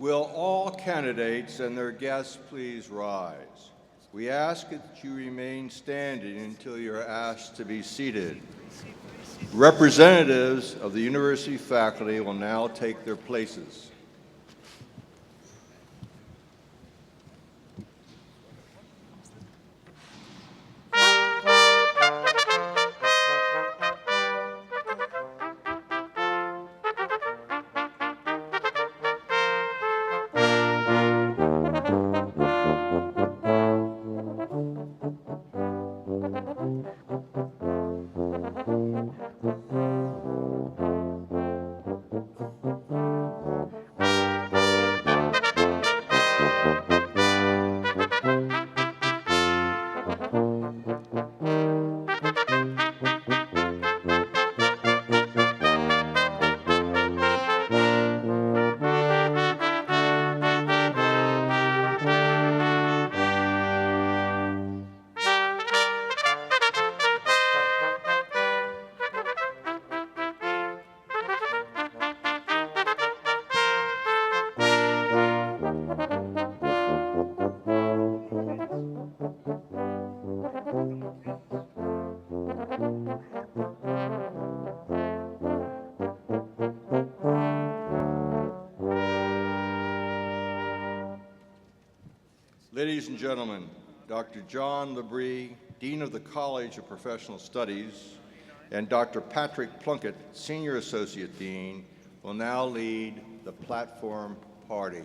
Will all candidates and their guests please rise? We ask that you remain standing until you're asked to be seated. Representatives of the university faculty will now take their places. Ladies and gentlemen, Dr. John Labrie, Dean of the College of Professional Studies, and Dr. Patrick Plunkett, Senior Associate Dean, will now lead the platform party.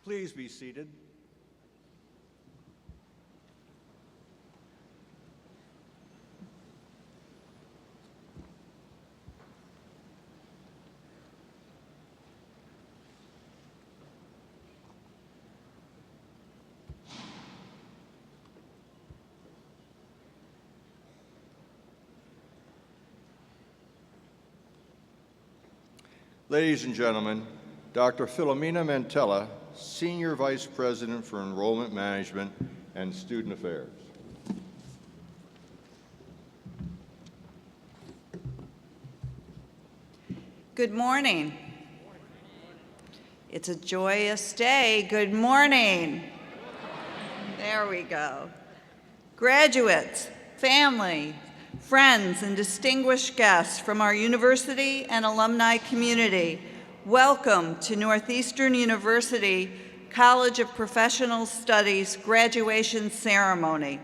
Please be seated. Ladies and gentlemen, Dr. Philomena Mantella, Senior Vice President for Enrollment Management and Student Affairs. Good morning. It's a joyous day. Good morning. There we go. Graduates, family, friends, and distinguished guests from our university and alumni community, welcome to Northeastern University College of Professional Studies graduation ceremony.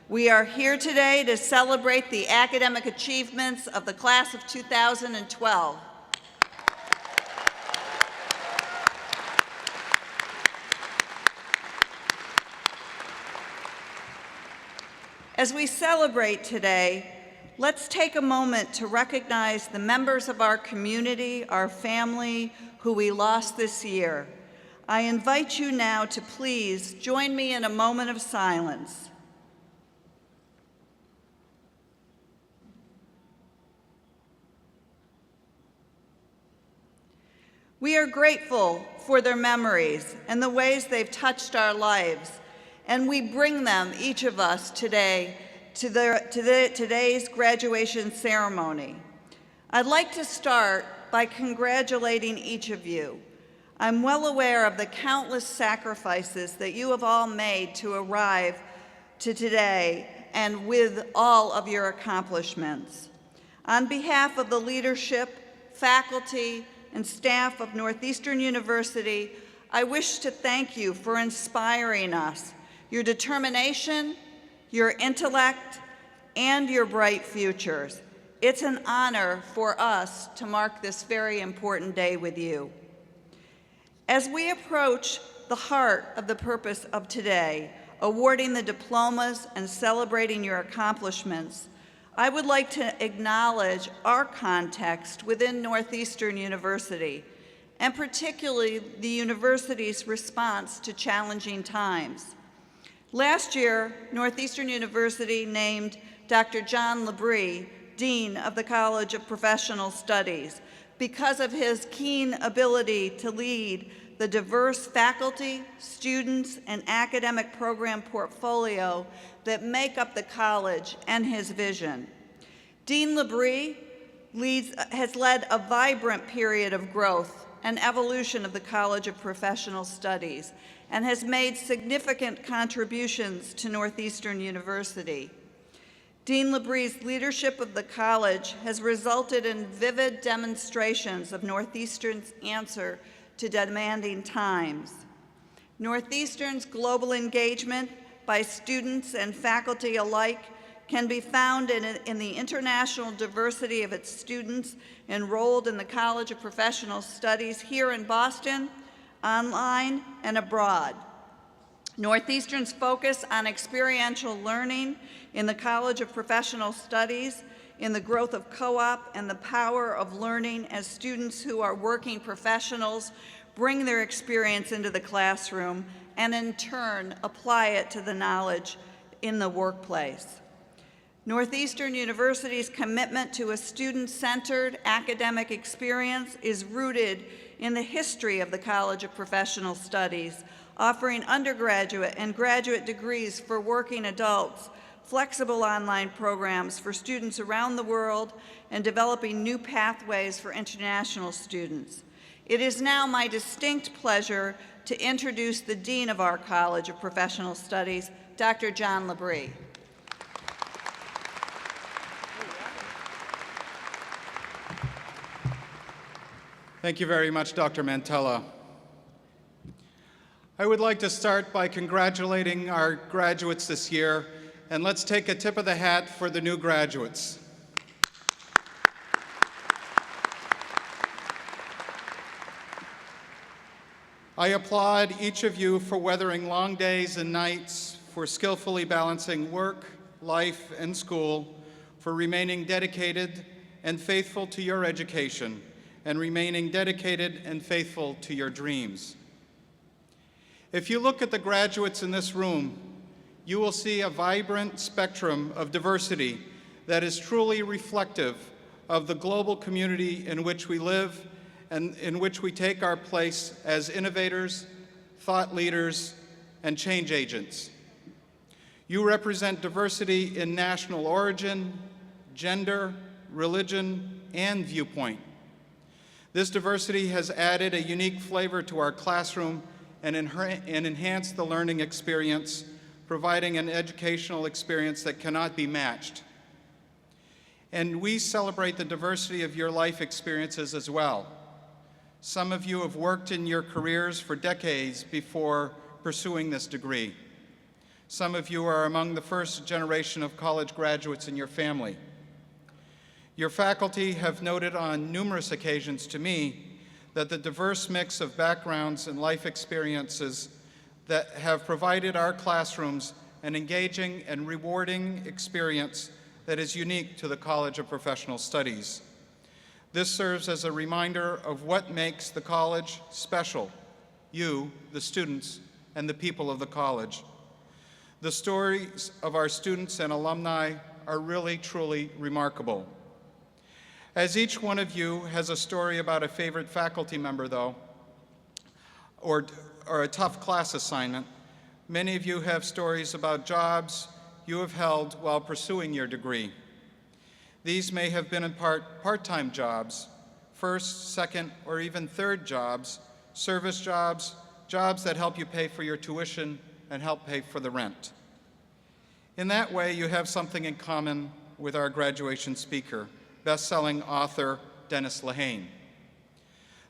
We are here today to celebrate the academic achievements of the class of 2012. As we celebrate today, let's take a moment to recognize the members of our community, our family, who we lost this year. I invite you now to please join me in a moment of silence. We are grateful for their memories and the ways they've touched our lives, and we bring them, each of us, today to today's graduation ceremony. I'd like to start by congratulating each of you. I'm well aware of the countless sacrifices that you have all made to arrive to today and with all of your accomplishments. On behalf of the leadership, faculty, and staff of Northeastern University, I wish to thank you for inspiring us, your determination, your intellect, and your bright futures. It's an honor for us to mark this very important day with you. As we approach the heart of the purpose of today, awarding the diplomas and celebrating your accomplishments, I would like to acknowledge our context within Northeastern University, and particularly the university's response to challenging times. Last year, Northeastern University named Dr. John Labrie Dean of the College of Professional Studies because of his keen ability to lead the diverse faculty, students, and academic program portfolio that make up the college and his vision. Dean Labrie has led a vibrant period of growth and evolution of the College of Professional Studies and has made significant contributions to Northeastern University. Dean Labrie's leadership of the college has resulted in vivid demonstrations of Northeastern's answer to demanding times. Northeastern's global engagement by students and faculty alike can be found in the international diversity of its students enrolled in the College of Professional Studies here in Boston, online, and abroad. Northeastern's focus on experiential learning in the College of Professional Studies, in the growth of co-op, and the power of learning as students who are working professionals bring their experience into the classroom and in turn apply it to the knowledge in the workplace. Northeastern University's commitment to a student-centered academic experience is rooted in the history of the College of Professional Studies, offering undergraduate and graduate degrees for working adults, flexible online programs for students around the world, and developing new pathways for international students. It is now my distinct pleasure to introduce the Dean of our College of Professional Studies, Dr. John Labrie. Thank you very much, Dr. Mantella. I would like to start by congratulating our graduates this year, and let's take a tip of the hat for the new graduates. I applaud each of you for weathering long days and nights, for skillfully balancing work, life, and school, for remaining dedicated and faithful to your education, and remaining dedicated and faithful to your dreams. If you look at the graduates in this room, you will see a vibrant spectrum of diversity that is truly reflective of the global community in which we live and in which we take our place as innovators, thought leaders, and change agents. You represent diversity in national origin, gender, religion, and viewpoint. This diversity has added a unique flavor to our classroom and enhanced the learning experience, providing an educational experience that cannot be matched. And we celebrate the diversity of your life experiences as well. Some of you have worked in your careers for decades before pursuing this degree. Some of you are among the first generation of college graduates in your family. Your faculty have noted on numerous occasions to me that the diverse mix of backgrounds and life experiences that have provided our classrooms an engaging and rewarding experience that is unique to the College of Professional Studies. This serves as a reminder of what makes the college special, you, the students, and the people of the college. The stories of our students and alumni are really, truly remarkable. As each one of you has a story about a favorite faculty member, though, or a tough class assignment, many of you have stories about jobs you have held while pursuing your degree. These may have been in part part-time jobs, first, second, or even third jobs, service jobs, jobs that help you pay for your tuition and help pay for the rent. In that way, you have something in common with our graduation speaker, best-selling author Dennis Lehane.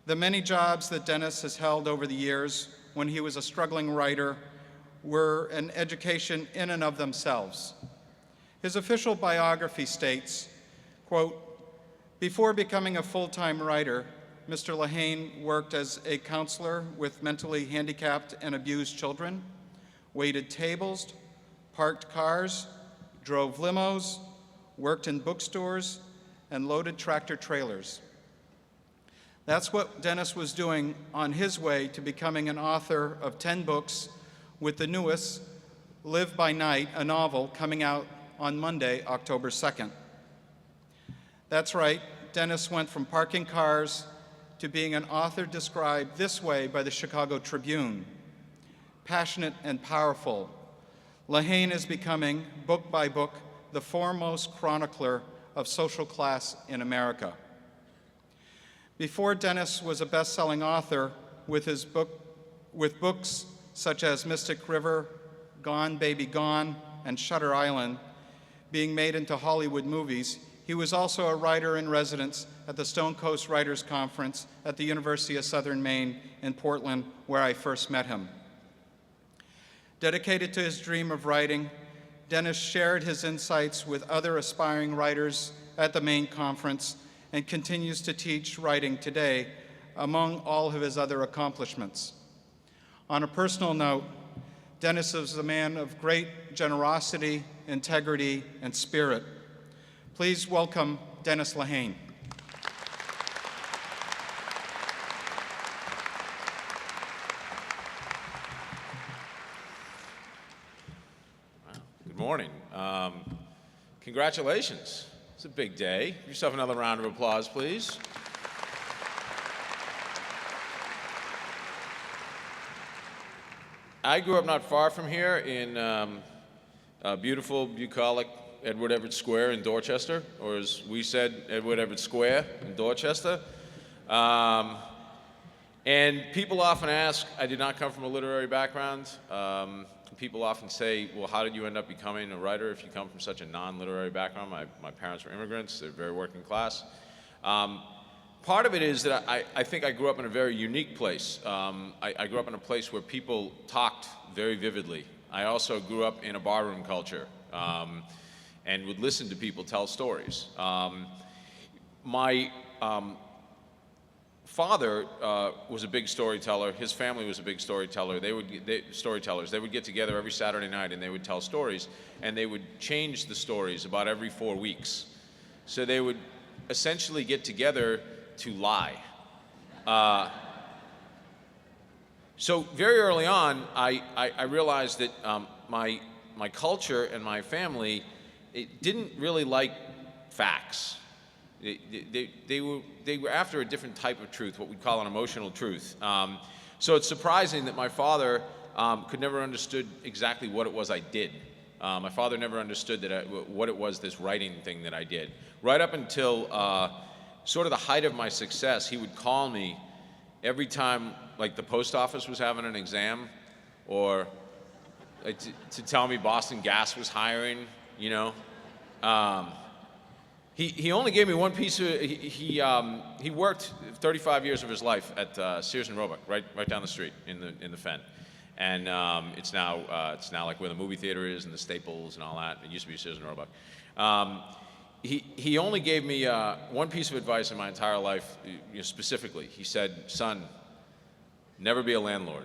The many jobs that Dennis has held over the years when he was a struggling writer were an education in and of themselves. His official biography states, quote, "Before becoming a full-time writer, Mr. Lehane worked as a counselor with mentally handicapped and abused children, waited tables, parked cars, drove limos, worked in bookstores, and loaded tractor trailers." That's what Dennis was doing on his way to becoming an author of 10 books, with the newest, Live by Night, a novel, coming out on Monday, October 2nd. That's right, Dennis went from parking cars to being an author described this way by the Chicago Tribune. Passionate and powerful, Lehane is becoming, book by book, the foremost chronicler of social class in America. Before Dennis was a best-selling author with books such as Mystic River, Gone Baby Gone, and Shutter Island being made into Hollywood movies, he was also a writer in residence at the Stone Coast Writers Conference at the University of Southern Maine in Portland, where I first met him. Dedicated to his dream of writing, Dennis shared his insights with other aspiring writers at the Maine Conference and continues to teach writing today, among all of his other accomplishments. On a personal note, Dennis is a man of great generosity, integrity, and spirit. Please welcome Dennis Lehane. Good morning. Congratulations. It's a big day. Give yourself another round of applause, please. I grew up not far from here in beautiful, bucolic Edward Everett Square in Dorchester, or as we said, Edward Everett Square in Dorchester. And people often ask, I did not come from a literary background. People often say, well, how did you end up becoming a writer if you come from such a non-literary background? My parents were immigrants. They're very working class. Part of it is that I think I grew up in a very unique place. I grew up in a place where people talked very vividly. I also grew up in a barroom culture and would listen to people tell stories. My father was a big storyteller. His family was a big storyteller. They would get together every Saturday night and they would tell stories, and they would change the stories about every 4 weeks. So they would essentially get together to lie. So very early on, I realized that my culture and my family, it didn't really like facts. They were after a different type of truth, what we call an emotional truth. So it's surprising that my father could never understood exactly what it was I did. My father never understood what it was, this writing thing that I did. Right up until sort of the height of my success, he would call me every time, like the post office was having an exam, or to tell me Boston Gas was hiring, you know. He only gave me one piece of, he worked 35 years of his life at Sears and Roebuck, right down the street in the Fen. And it's now like where the movie theater is and the Staples and all that. It used to be Sears and Roebuck. He only gave me one piece of advice in my entire life, specifically. He said, son, never be a landlord.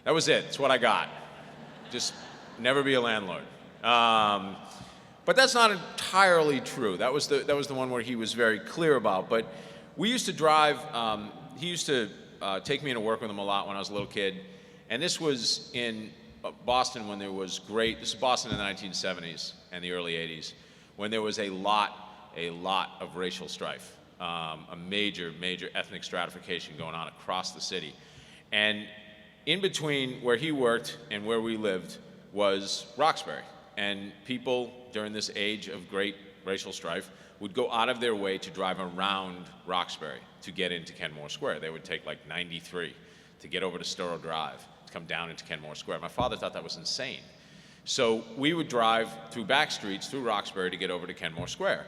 That was it. It's what I got. Just never be a landlord. But that's not entirely true. That was the one where he was very clear about. But we used to drive, he used to take me to work with him a lot when I was a little kid. And this was in Boston when there was this is Boston in the 1970s and the early 80s, when there was a lot of racial strife, a major ethnic stratification going on across the city. And in between where he worked and where we lived was Roxbury. And people during this age of great racial strife would go out of their way to drive around Roxbury to get into Kenmore Square. They would take like 93 to get over to Storrow Drive, to come down into Kenmore Square. My father thought that was insane. So we would drive through back streets, through Roxbury, to get over to Kenmore Square.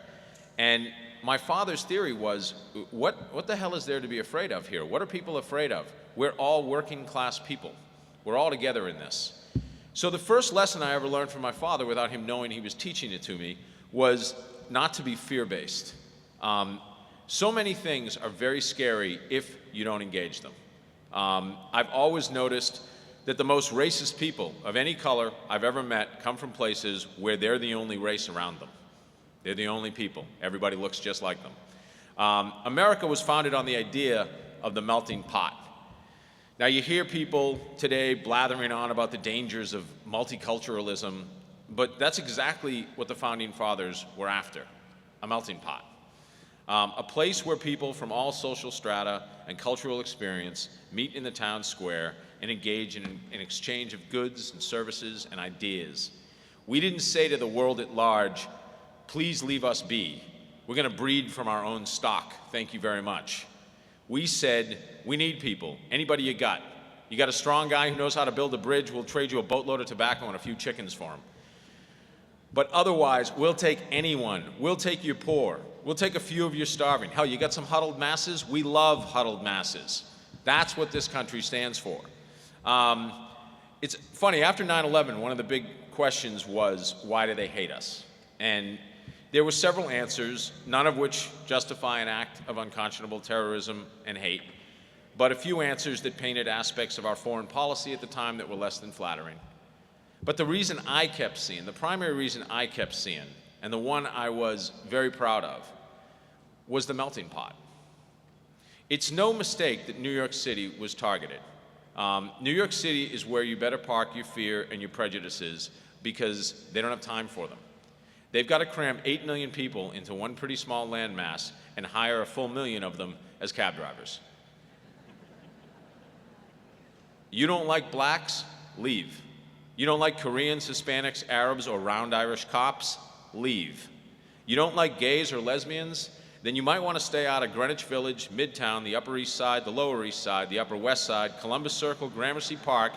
And my father's theory was, what the hell is there to be afraid of here? What are people afraid of? We're all working class people. We're all together in this. So the first lesson I ever learned from my father, without him knowing he was teaching it to me, was not to be fear-based. So many things are very scary if you don't engage them. I've always noticed that the most racist people of any color I've ever met come from places where they're the only race around them. They're the only people. Everybody looks just like them. America was founded on the idea of the melting pot. Now you hear people today blathering on about the dangers of multiculturalism, but that's exactly what the founding fathers were after, a melting pot. A place where people from all social strata and cultural experience meet in the town square and engage in an exchange of goods and services and ideas. We didn't say to the world at large, please leave us be. We're going to breed from our own stock. Thank you very much. We said, we need people. Anybody you got? You got a strong guy who knows how to build a bridge, we'll trade you a boatload of tobacco and a few chickens for him. But otherwise, we'll take anyone. We'll take your poor. We'll take a few of your starving. Hell, you got some huddled masses? We love huddled masses. That's what this country stands for. It's funny, after 9/11, one of the big questions was, why do they hate us? And there were several answers, none of which justify an act of unconscionable terrorism and hate, but a few answers that painted aspects of our foreign policy at the time that were less than flattering. But the reason I kept seeing, the primary reason I kept seeing, and the one I was very proud of, was the melting pot. It's no mistake that New York City was targeted. New York City is where you better park your fear and your prejudices because they don't have time for them. They've got to cram 8 million people into one pretty small landmass and hire a full million of them as cab drivers. You don't like blacks? Leave. You don't like Koreans, Hispanics, Arabs, or round Irish cops? Leave. You don't like gays or lesbians? Then you might want to stay out of Greenwich Village, Midtown, the Upper East Side, the Lower East Side, the Upper West Side, Columbus Circle, Gramercy Park,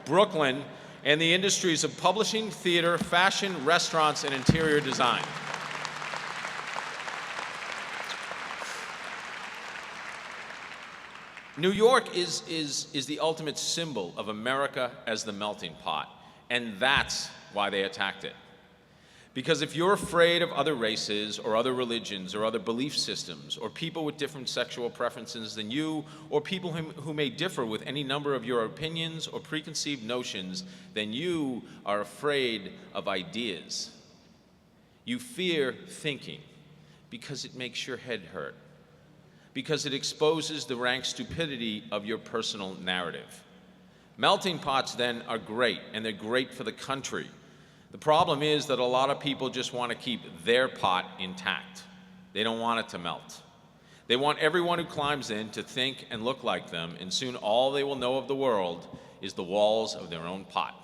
Brooklyn, and the industries of publishing, theater, fashion, restaurants, and interior design. New York is the ultimate symbol of America as the melting pot, and that's why they attacked it. Because if you're afraid of other races or other religions or other belief systems or people with different sexual preferences than you or people who may differ with any number of your opinions or preconceived notions, then you are afraid of ideas. You fear thinking because it makes your head hurt, because it exposes the rank stupidity of your personal narrative. Melting pots then are great, and they're great for the country. The problem is that a lot of people just want to keep their pot intact. They don't want it to melt. They want everyone who climbs in to think and look like them, and soon all they will know of the world is the walls of their own pot.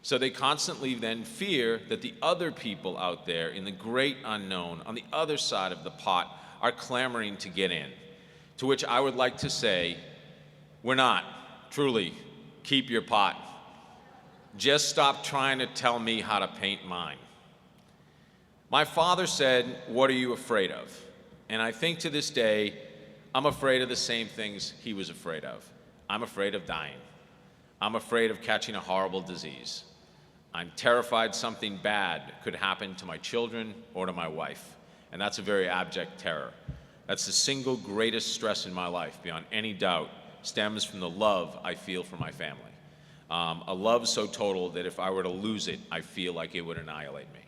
So they constantly then fear that the other people out there in the great unknown, on the other side of the pot, are clamoring to get in. To which I would like to say, we're not. Truly, keep your pot. Just stop trying to tell me how to paint mine. My father said, what are you afraid of? And I think to this day, I'm afraid of the same things he was afraid of. I'm afraid of dying. I'm afraid of catching a horrible disease. I'm terrified something bad could happen to my children or to my wife. And that's a very abject terror. That's the single greatest stress in my life, beyond any doubt, stems from the love I feel for my family. A love so total that if I were to lose it, I feel like it would annihilate me.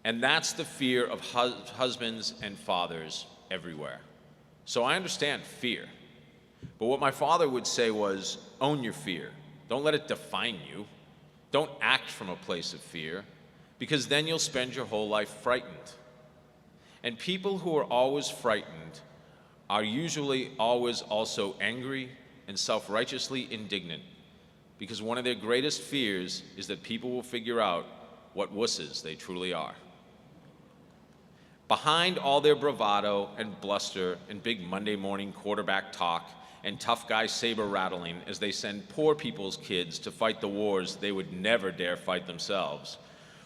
And that's the fear of husbands and fathers everywhere. So I understand fear. But what my father would say was, own your fear. Don't let it define you. Don't act from a place of fear, because then you'll spend your whole life frightened. And people who are always frightened are usually always also angry and self-righteously indignant, because one of their greatest fears is that people will figure out what wusses they truly are. Behind all their bravado and bluster and big Monday morning quarterback talk and tough guy saber rattling as they send poor people's kids to fight the wars they would never dare fight themselves,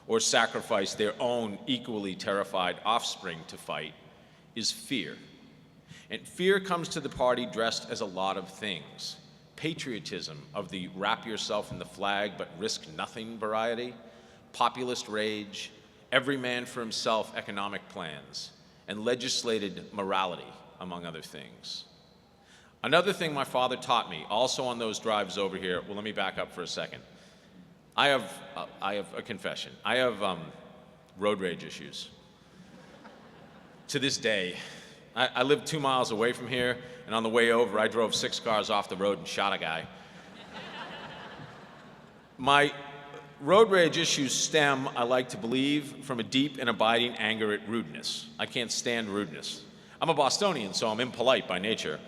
or sacrifice their own equally terrified offspring to fight, is fear. And fear comes to the party dressed as a lot of things. Patriotism of the wrap yourself in the flag but risk nothing variety, populist rage, every man for himself economic plans, and legislated morality, among other things. Another thing my father taught me, also on those drives over here, well, let me back up for a second. I have a confession. I have road rage issues. To this day, I live 2 miles away from here, and on the way over, I drove 6 cars off the road and shot a guy. Road rage issues stem, I like to believe, from a deep and abiding anger at rudeness. I can't stand rudeness. I'm a Bostonian, so I'm impolite by nature,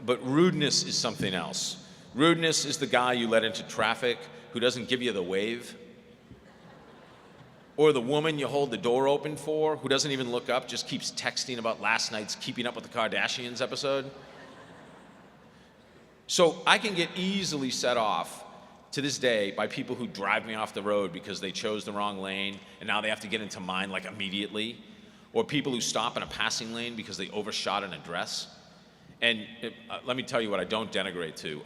but rudeness is something else. Rudeness is the guy you let into traffic who doesn't give you the wave, or the woman you hold the door open for who doesn't even look up, just keeps texting about last night's Keeping Up with the Kardashians episode. So I can get easily set off to this day by people who drive me off the road because they chose the wrong lane and now they have to get into mine like immediately, or people who stop in a passing lane because they overshot an address. And let me tell you what I don't denigrate to.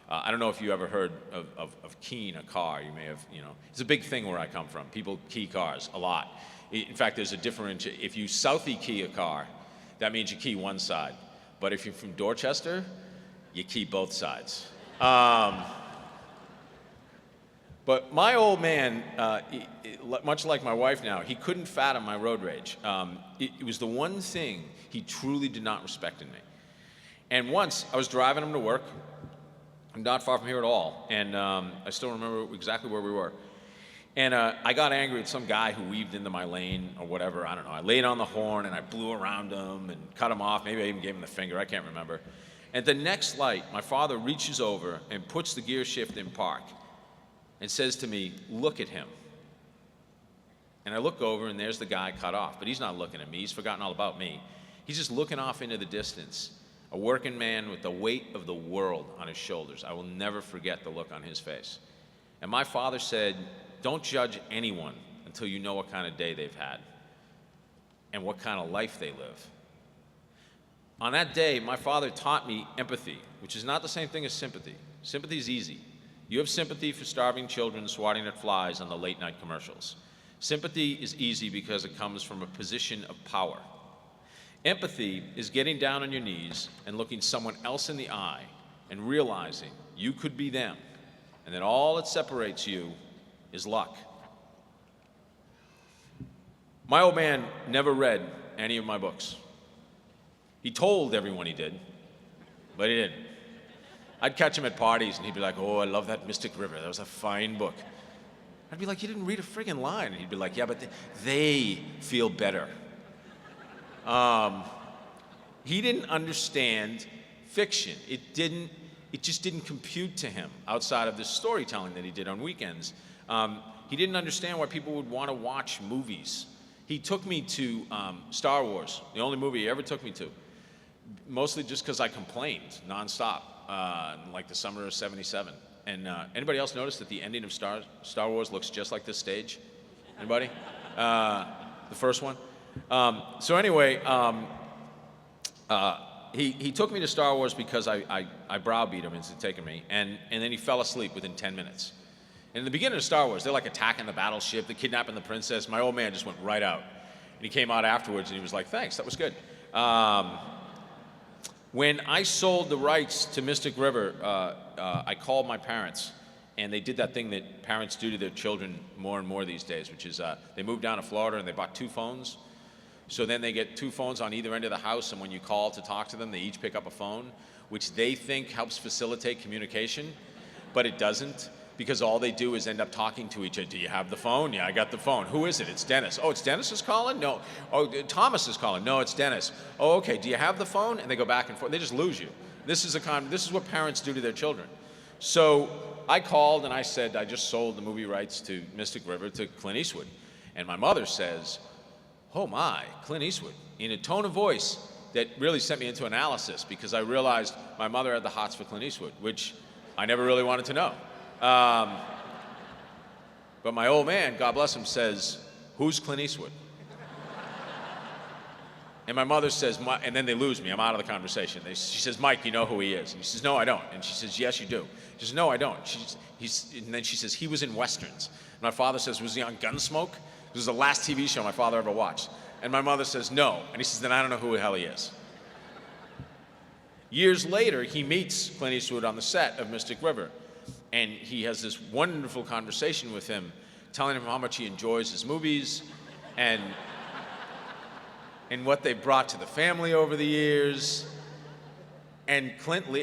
I don't know if you ever heard of keying a car. You may have, it's a big thing where I come from. People key cars a lot. In fact, there's a difference. If you Southie key a car, that means you key one side. But if you're from Dorchester, you key both sides. But my old man, much like my wife now, he couldn't fathom my road rage. It was the one thing he truly did not respect in me. And once I was driving him to work, not far from here at all, and I still remember exactly where we were. And I got angry at some guy who weaved into my lane or whatever, I don't know. I laid on the horn and I blew around him and cut him off. Maybe I even gave him the finger, I can't remember. At the next light, my father reaches over and puts the gear shift in park and says to me, "Look at him." And I look over and there's the guy cut off, but he's not looking at me. He's forgotten all about me. He's just looking off into the distance, a working man with the weight of the world on his shoulders. I will never forget the look on his face. And my father said, "Don't judge anyone until you know what kind of day they've had and what kind of life they live." On that day, my father taught me empathy, which is not the same thing as sympathy. Sympathy is easy. You have sympathy for starving children swatting at flies on the late night commercials. Sympathy is easy because it comes from a position of power. Empathy is getting down on your knees and looking someone else in the eye and realizing you could be them, and that all that separates you is luck. My old man never read any of my books. He told everyone he did, but he didn't. I'd catch him at parties and he'd be like, "Oh, I love that Mystic River. That was a fine book." I'd be like, "You didn't read a friggin' line." And he'd be like, "Yeah, but they feel better." He didn't understand fiction. It just didn't compute to him outside of the storytelling that he did on weekends. He didn't understand why people would want to watch movies. He took me to Star Wars, the only movie he ever took me to, mostly just because I complained nonstop. In like the summer of '77. And anybody else notice that the ending of Star Wars looks just like this stage? Anybody? The first one? So anyway, he took me to Star Wars because I browbeat him into taking me, and then he fell asleep within 10 minutes. And in the beginning of Star Wars, they're like attacking the battleship, they're kidnapping the princess. My old man just went right out. And he came out afterwards and he was like, "Thanks, that was good." When I sold the rights to Mystic River, I called my parents, and they did that thing that parents do to their children more and more these days, which is they moved down to Florida and they bought 2 phones. So then they get 2 phones on either end of the house, and when you call to talk to them, they each pick up a phone, which they think helps facilitate communication, but it doesn't, because all they do is end up talking to each other. "Do you have the phone?" "Yeah, I got the phone." "Who is it?" "It's Dennis." "Oh, it's Dennis is calling?" "No." "Oh, Thomas is calling." "No, it's Dennis." "Oh, okay. Do you have the phone?" And they go back and forth. They just lose you. This is what parents do to their children. So I called and I said, "I just sold the movie rights to Mystic River to Clint Eastwood." And my mother says, "Oh my, Clint Eastwood," in a tone of voice that really sent me into analysis, because I realized my mother had the hots for Clint Eastwood, which I never really wanted to know. But my old man, God bless him, says, "Who's Clint Eastwood?" And my mother says, and then they lose me. I'm out of the conversation. She says, "Mike, you know who he is?" And he says, "No, I don't." And she says, "Yes, you do." She says, "No, I don't." And then she says, "He was in Westerns." And my father says, "Was he on Gunsmoke?" This was the last TV show my father ever watched. And my mother says, "No." And he says, "Then I don't know who the hell he is." Years later, he meets Clint Eastwood on the set of Mystic River. And he has this wonderful conversation with him, telling him how much he enjoys his movies and what they brought to the family over the years. And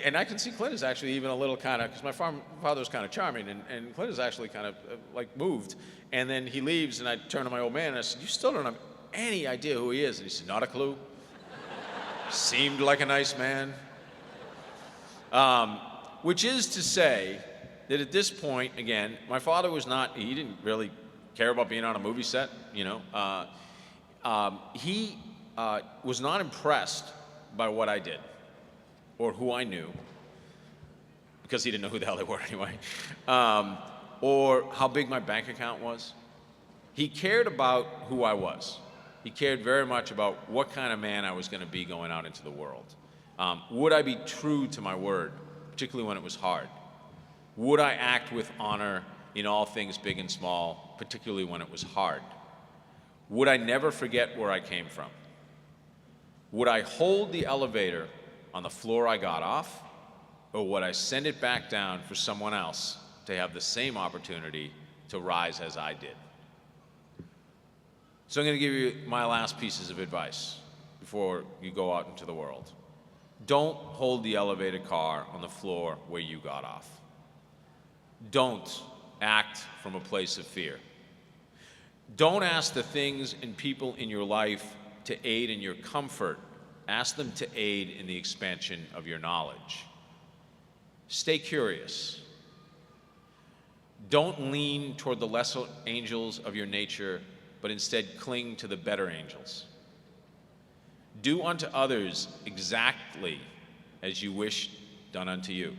and I can see Clint is actually even a little kind of, because my father was kind of charming, and Clint is actually kind of like moved. And then he leaves, and I turn to my old man and I said, "You still don't have any idea who he is?" And he said, "Not a clue." Seemed like a nice man. Which is to say that at this point, again, my father he didn't really care about being on a movie set, you know. He was not impressed by what I did or who I knew, because he didn't know who the hell they were anyway, or how big my bank account was. He cared about who I was. He cared very much about what kind of man I was going to be going out into the world. Would I be true to my word, particularly when it was hard? Would I act with honor in all things big and small, particularly when it was hard? Would I never forget where I came from? Would I hold the elevator on the floor I got off, or would I send it back down for someone else to have the same opportunity to rise as I did? So I'm going to give you my last pieces of advice before you go out into the world. Don't hold the elevator car on the floor where you got off. Don't act from a place of fear. Don't ask the things and people in your life to aid in your comfort. Ask them to aid in the expansion of your knowledge. Stay curious. Don't lean toward the lesser angels of your nature, but instead cling to the better angels. Do unto others exactly as you wish done unto you.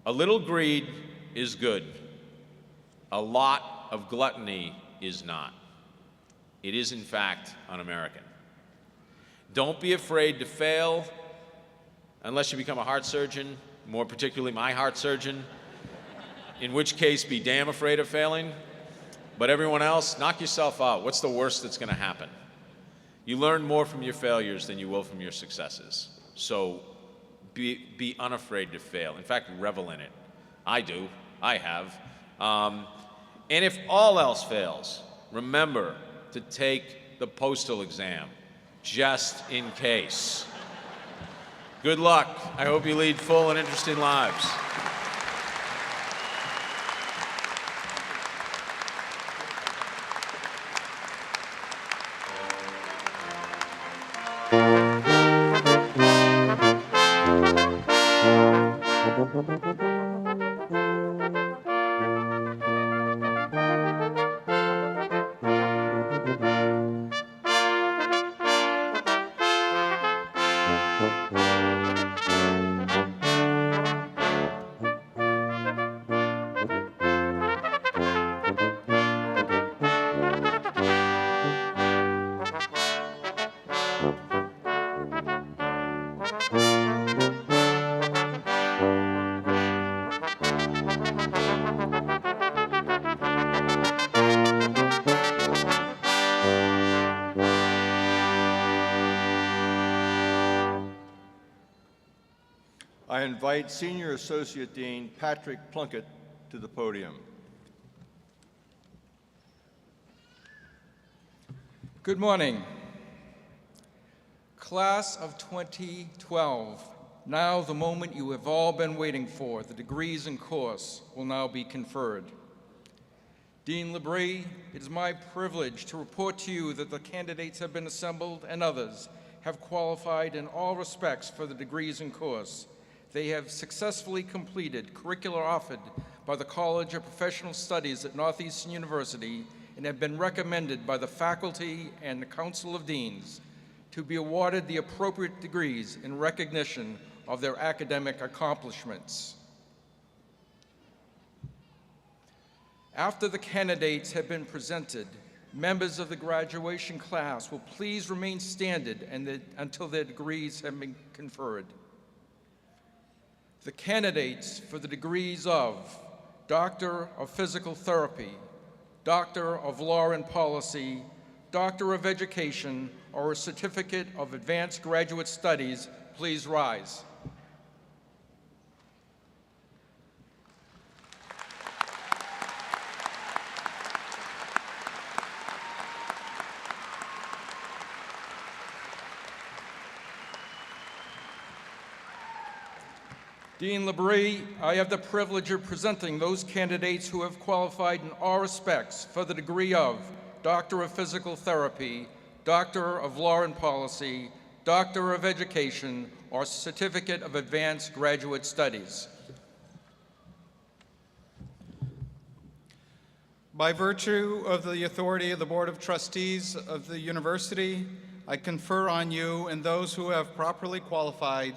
A little greed is good. A lot of gluttony is not. It is, in fact, un-American. Don't be afraid to fail unless you become a heart surgeon, more particularly my heart surgeon, in which case be damn afraid of failing. But everyone else, knock yourself out. What's the worst that's going to happen? You learn more from your failures than you will from your successes. So be unafraid to fail. In fact, revel in it. I do. I have. And if all else fails, remember to take the postal exam, just in case. Good luck. I hope you lead full and interesting lives. I invite Senior Associate Dean Patrick Plunkett to the podium. Good morning. Class of 2012, now the moment you have all been waiting for, the degrees and course will now be conferred. Dean Labrie, it is my privilege to report to you that the candidates have been assembled and others have qualified in all respects for the degrees and course. They have successfully completed curricula offered by the College of Professional Studies at Northeastern University and have been recommended by the faculty and the Council of Deans to be awarded the appropriate degrees in recognition of their academic accomplishments. After the candidates have been presented, members of the graduation class will please remain standing until their degrees have been conferred. The candidates for the degrees of Doctor of Physical Therapy, Doctor of Law and Policy, Doctor of Education, or a Certificate of Advanced Graduate Studies, please rise. Dean Labrie, I have the privilege of presenting those candidates who have qualified in all respects for the degree of Doctor of Physical Therapy, Doctor of Law and Policy, Doctor of Education, or Certificate of Advanced Graduate Studies. By virtue of the authority of the Board of Trustees of the university, I confer on you and those who have properly qualified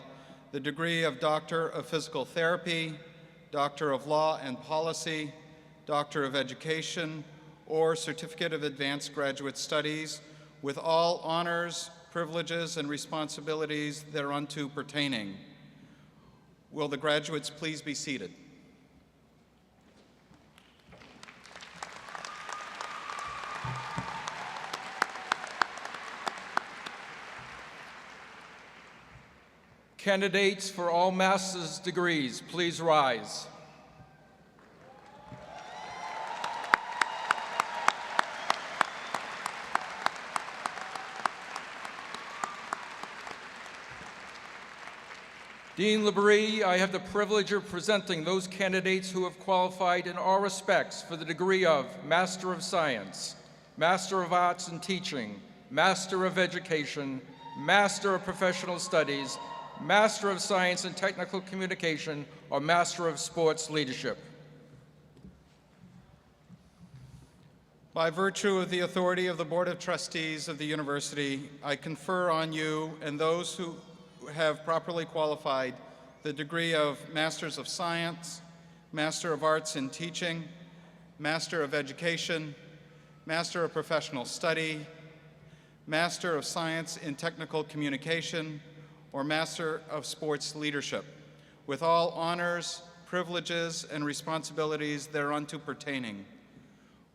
the degree of Doctor of Physical Therapy, Doctor of Law and Policy, Doctor of Education, or Certificate of Advanced Graduate Studies, with all honors, privileges, and responsibilities thereunto pertaining. Will the graduates please be seated? Candidates for all master's degrees, please rise. Dean Labrie, I have the privilege of presenting those candidates who have qualified in all respects for the degree of Master of Science, Master of Arts in Teaching, Master of Education, Master of Professional Studies, Master of Science in Technical Communication, or Master of Sports Leadership. By virtue of the authority of the Board of Trustees of the university, I confer on you and those who have properly qualified the degree of Masters of Science, Master of Arts in Teaching, Master of Education, Master of Professional Study, Master of Science in Technical Communication, or Master of Sports Leadership, with all honors, privileges, and responsibilities thereunto pertaining.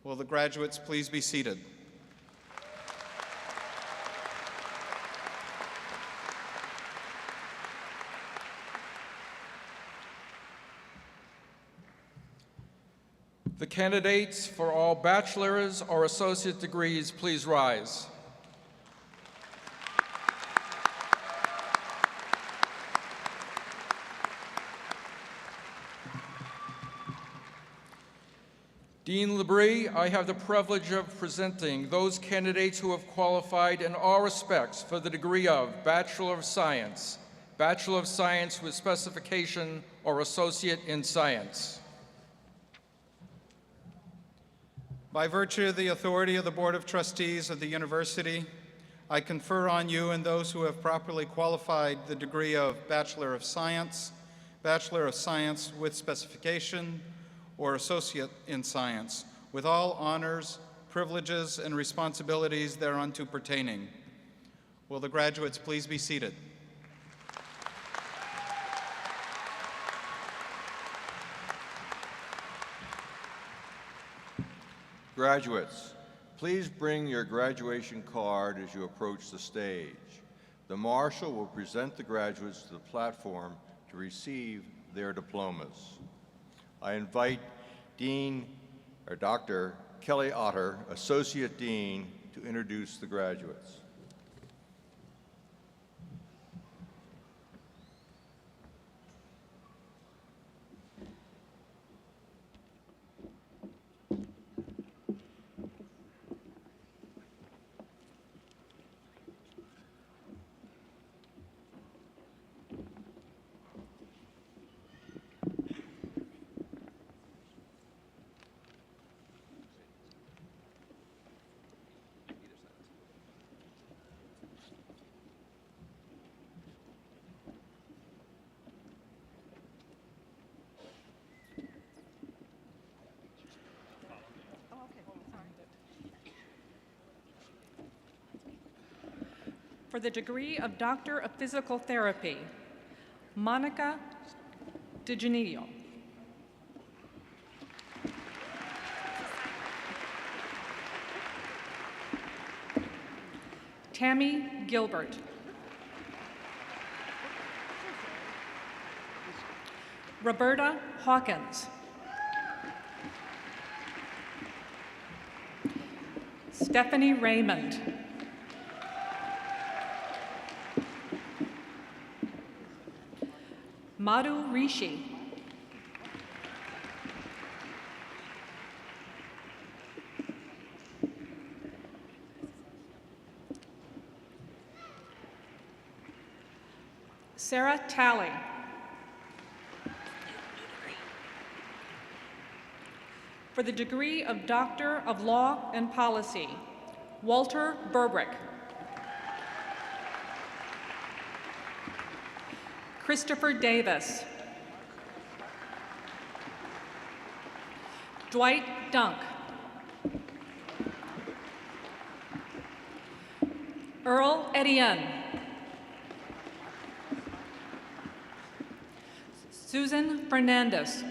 Will the graduates please be seated? The candidates for all bachelor's or associate degrees, please rise. Dean Labrie, I have the privilege of presenting those candidates who have qualified in all respects for the degree of Bachelor of Science, Bachelor of Science with specification, or Associate in Science. By virtue of the authority of the Board of Trustees of the university, I confer on you and those who have properly qualified the degree of Bachelor of Science with specification, or Associate in Science, with all honors, privileges, and responsibilities thereunto pertaining. Will the graduates please be seated? Graduates, please bring your graduation card as you approach the stage. The marshal will present the graduates to the platform to receive their diplomas. I invite Dr. Kelly Otter, Associate Dean, to introduce the graduates. For the degree of Doctor of Physical Therapy, Monica DeGenio. Tammy Gilbert. Roberta Hawkins. Stephanie Raymond. Madhu Rishi. Sarah Talley. For the degree of Doctor of Law and Policy, Walter Burbrick. Christopher Davis. Dwight Dunk. Earl Etienne. Susan Fernandez.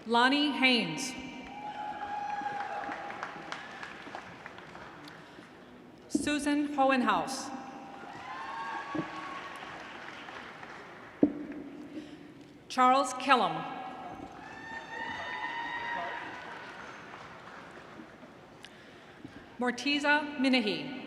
Lonnie Haynes. Susan Hohenhaus. Charles Kellum. Mortiza Minahi.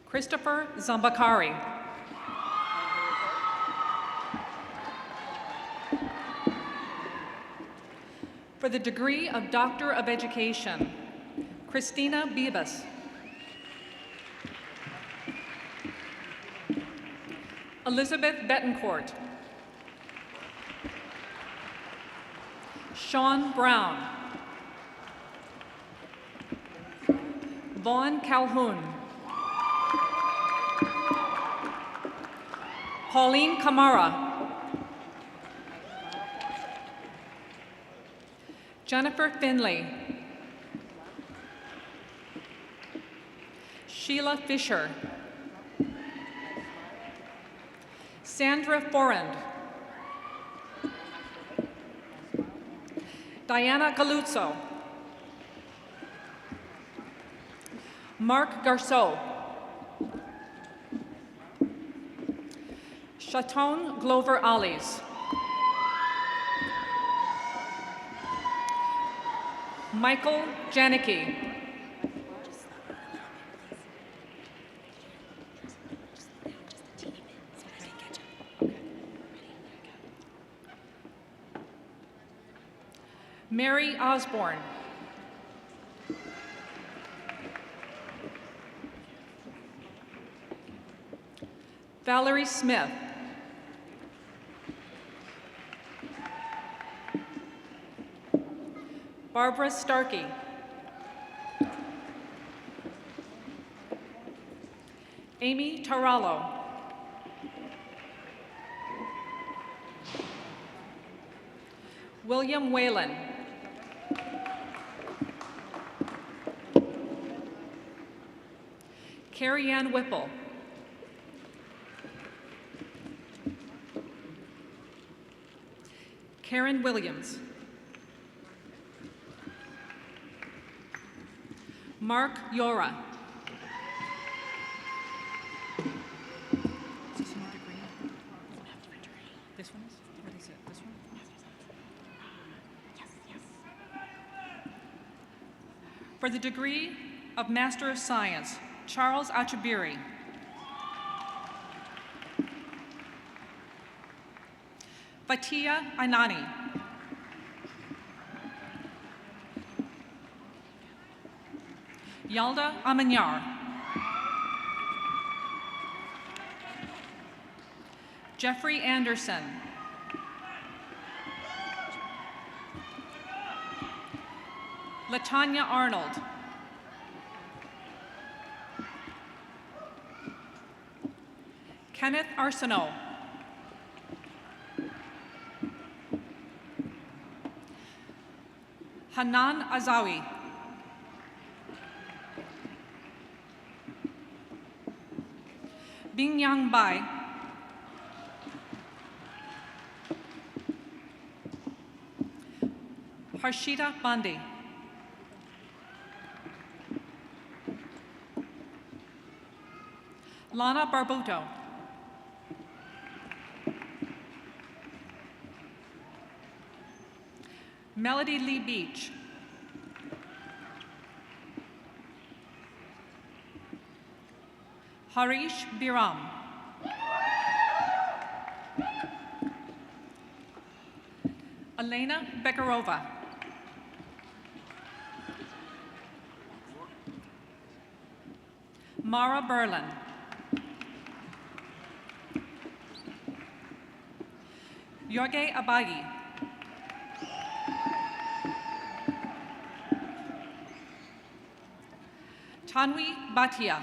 Christopher Zambakari. For the degree of Doctor of Education, Christina Bibas. Elizabeth Betancourt. Sean Brown. Vaughn Calhoun. Pauline Kamara. Jennifer Finley. Sheila Fisher. Sandra Forand. Diana Galuzzo. Mark Garceau. Chaton Glover Allies. Michael Janicki. Mary Osborne. Valerie Smith. Barbara Starkey. Amy Tarallo. William Whalen. Carrie Ann Whipple. Karen Williams. Mark Yora. Is this another degree? This one is? What is it? This one? Yes, yes. For the degree of Master of Science, Charles Achabiri. Fatia Ainani. Yalda Amanyar. Jeffrey Anderson. Latanya Arnold. Kenneth Arsenault. Hanan Azawi. Bingyang Bai. Harshita Bandi. Lana Barbuto. Melody Lee Beach. Harish Biram. Elena Bekarova. Mara Berlin. Yorge Abagi. Tanvi Bhatia.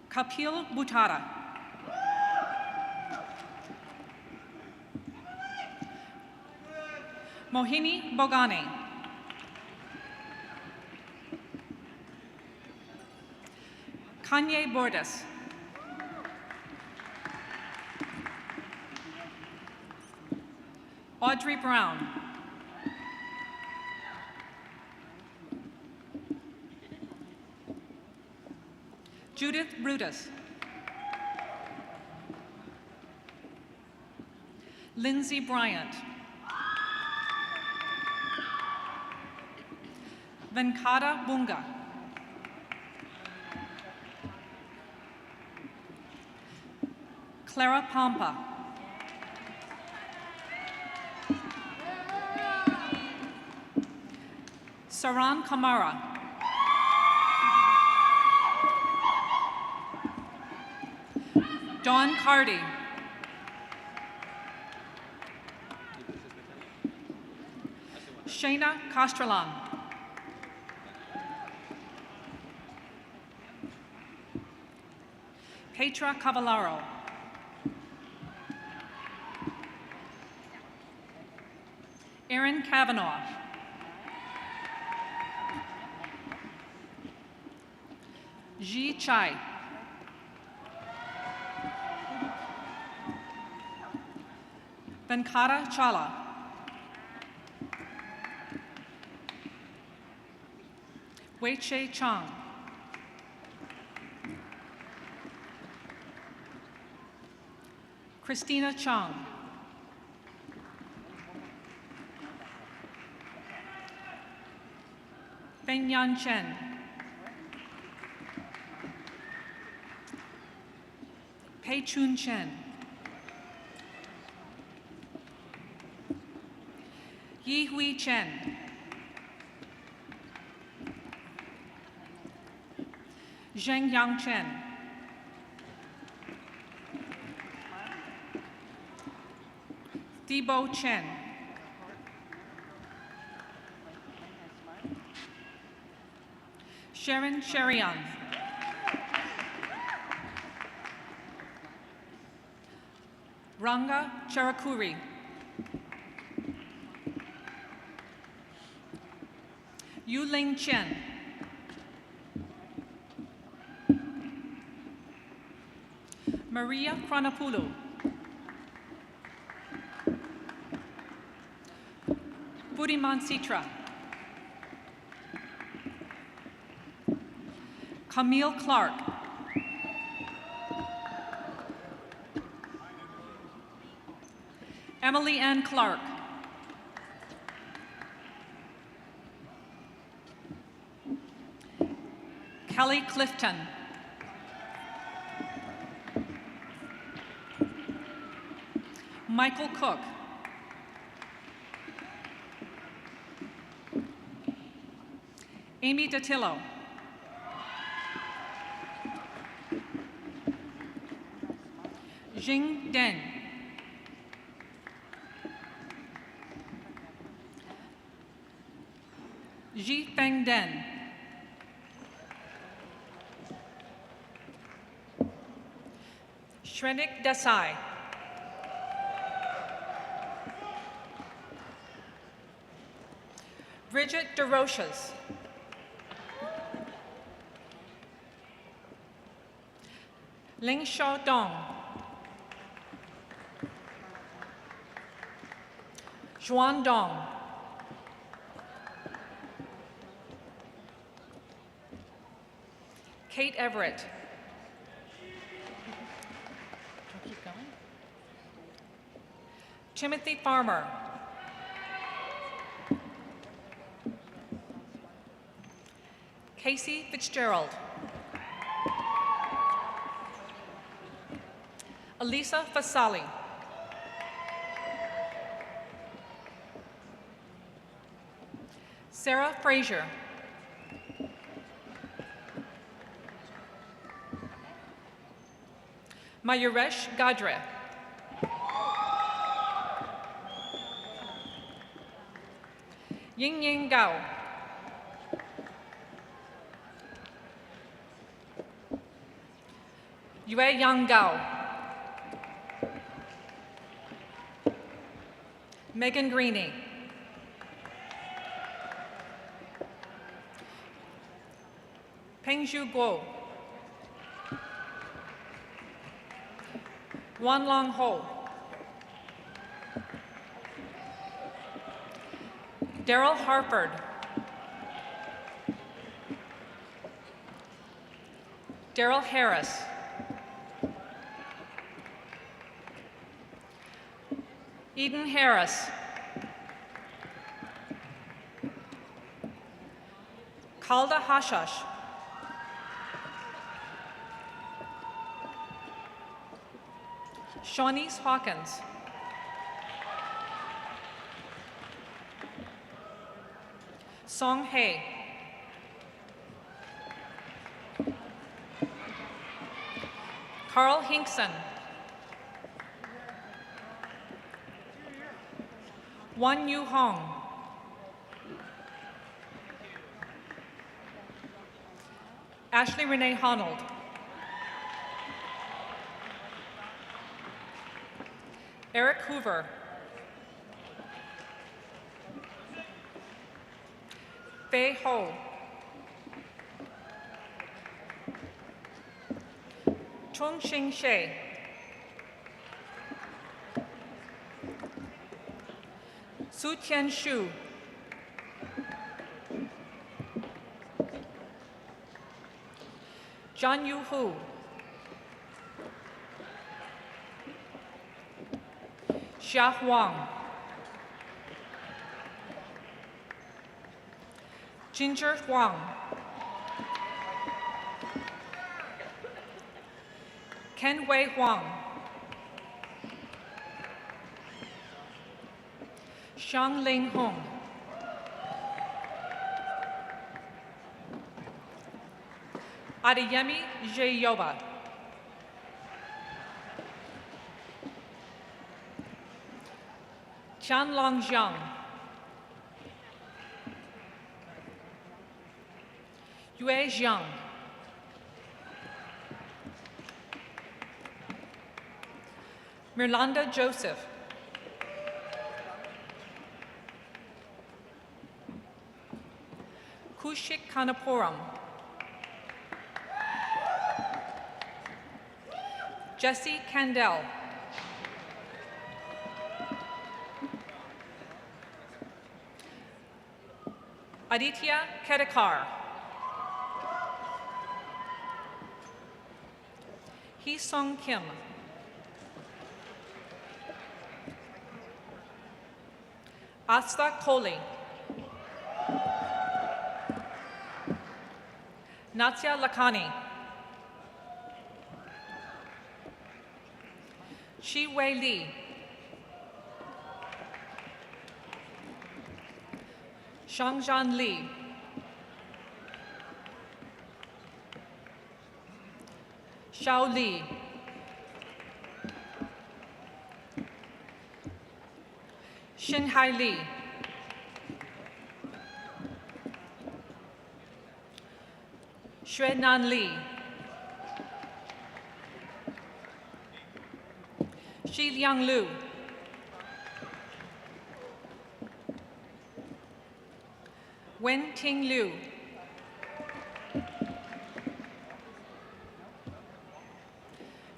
Kapil Butara. Mohini Bogane. Kanye Bordas. Audrey Brown. Judith Brutus. Lindsay Bryant. Venkata Bunga. Clara Pampa. Saran Kamara. Dawn Cardy. Shayna Castrelon. Petra Cavallaro. Erin Kavanaugh. Ji Chai. Venkata Chala. Wei-Che Chang. Christina Chung. Feng Yan Chen. Pei Chun Chen. Yi Hui Chen. Zheng Yang Chen. Debo Chen. Sharon Sherian. Ranga Charakuri. Yuling Chen. Maria Chronopoulou. Budiman Sitra. Camille Clark. Emily Ann Clark. Kelly Clifton. Michael Cook. Amy Datillo. Jing Deng. Ji Feng Den. Shrenik Desai. Bridget DeRoches. Ling Shao Dong. Xuan Dong. Kate Everett. Keep going. Timothy Farmer. Casey Fitzgerald. Elisa Fasali. Sarah Frazier. Mayuresh Gadre. Ying Ying Gao. Yue Yang Gao. Megan Greeny. Pengzhu Guo. Wanlong Ho. Daryl Harford. Daryl Harris. Eden Harris. Kalda Hashash. Shawnice Hawkins. Song Hei. Carl Hinkson. Wan Yu Hong. Ashley Renee Honold. Eric Hoover. Fei Ho. Chung Xing She. Su Tian Shu. John Yu Hu. Xia Huang. Ginger Huang. Ken Wei Huang. Shang Ling Hong. Adeyemi Jeyoba. Tianlong Zhang. Yue Zhang. Mirlanda Joseph. Kushik Kanapuram. Jesse Candell. Aditya Kedekar. Hee Sung Kim. Asta Kohli. Natya Lakhani. Shi Wei Li. Shangzhan Li. Xiao Li. Xinhai Li. Xuenan Li. Xiliang Lu. Wen Ting Liu.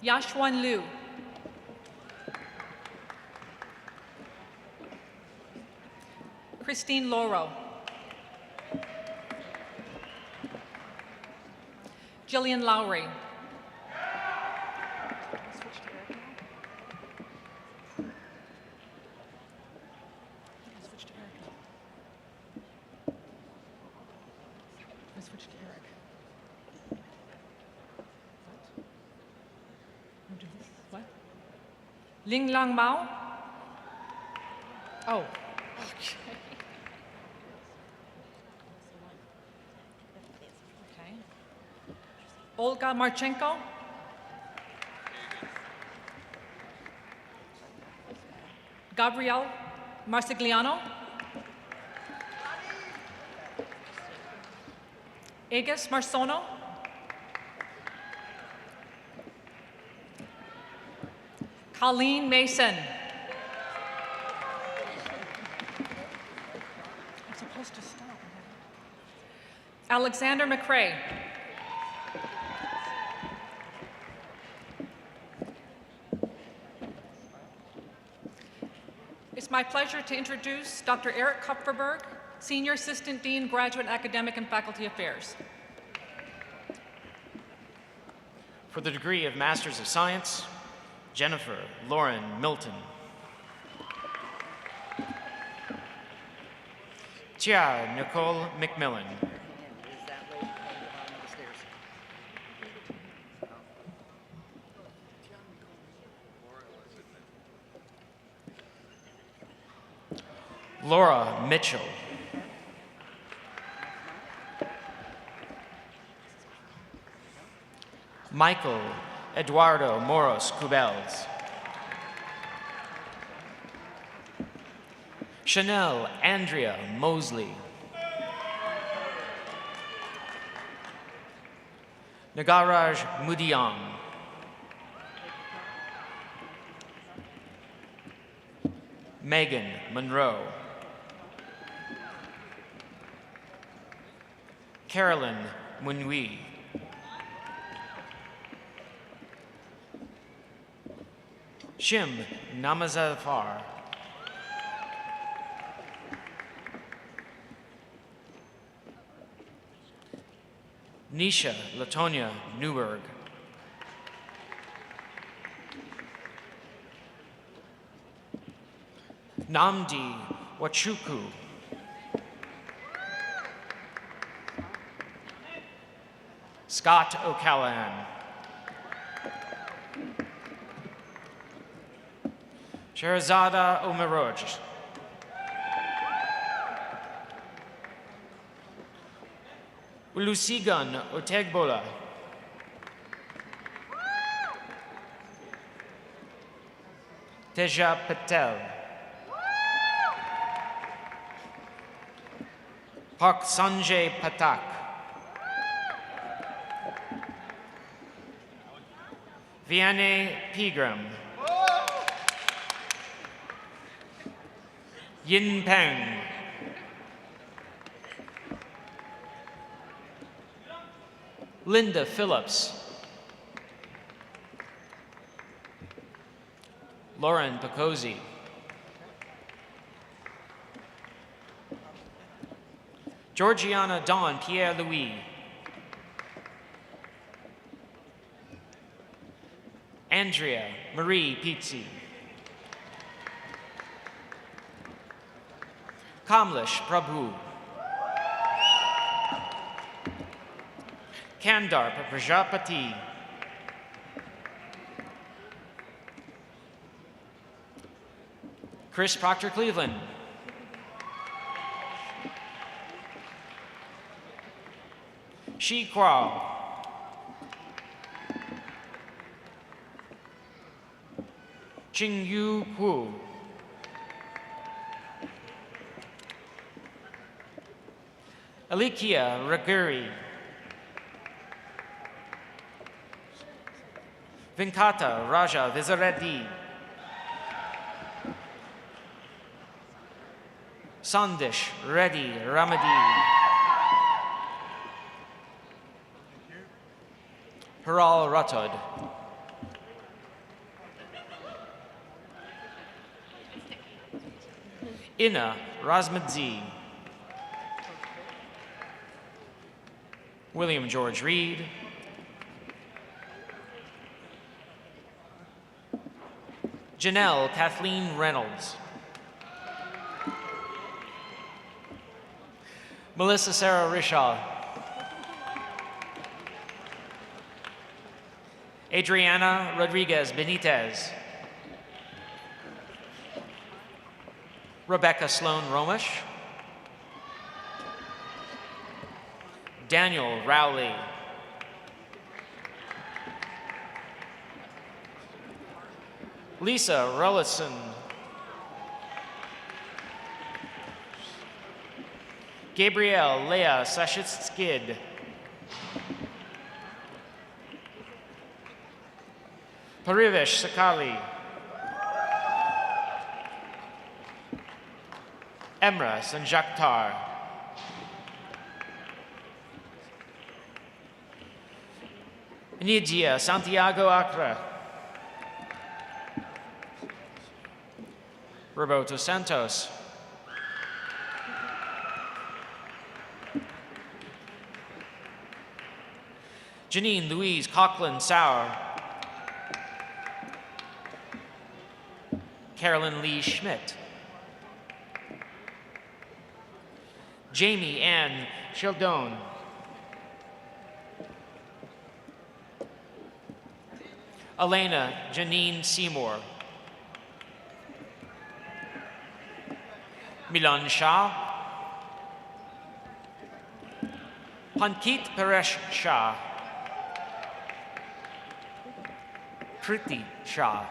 Yashwan Liu. Christine Lauro. Jillian Lowry. Ling Lang Mao. Oh, okay. Okay. Olga Marchenko. Gabriel Marsigliano. Aegis Marsono. Colleen Mason. I'm supposed to stop. Alexander McCrae. It's my pleasure to introduce Dr. Eric Kupferberg, Senior Assistant Dean, Graduate Academic and Faculty Affairs. For the degree of Masters of Science, Jennifer Lauren Milton. Tia Nicole McMillan. Laura Mitchell. Michael Eduardo Moros Cubels. Chanel Andrea Mosley. Nagaraj Mudiam. Megan Monroe. Carolyn Munwi. Shim Namazafar. Nisha Latonia Newberg. Namdi Wachuku. Scott O'Callahan. Sherazada Omeroj. Ulusigan Otegbola. Teja Patel. Pak Sanjay Patak. Vianney Pegram. Yin Peng. Linda Phillips. Lauren Picozzi. Georgiana Dawn Pierre-Louis. Andrea Marie Pizzi. Kamlesh Prabhu. Kandar Prajapati. Chris Proctor Cleveland. Shi Kwao. Ching Yu Hu. Alikia Raguri. Venkata Raja Vizareddy. Sandish Reddy Ramadi. Haral Ratod. Ina Razmadzi. William George Reed. Janelle Kathleen Reynolds. Melissa Sarah Rishaw. Adriana Rodriguez Benitez. Rebecca Sloan Romish, Daniel Rowley, Lisa Rullison, Gabrielle Leah Sashitskid, Parivesh Sakali, Emra Sanjaktar, Nidia Santiago Acra, Roberto Santos, Janine Louise Coughlin Sauer, Carolyn Lee Schmidt, Jamie Ann Sheldon, Elena Janine Seymour, Milan Shah, Pankit Paresh Shah, Priti Shah,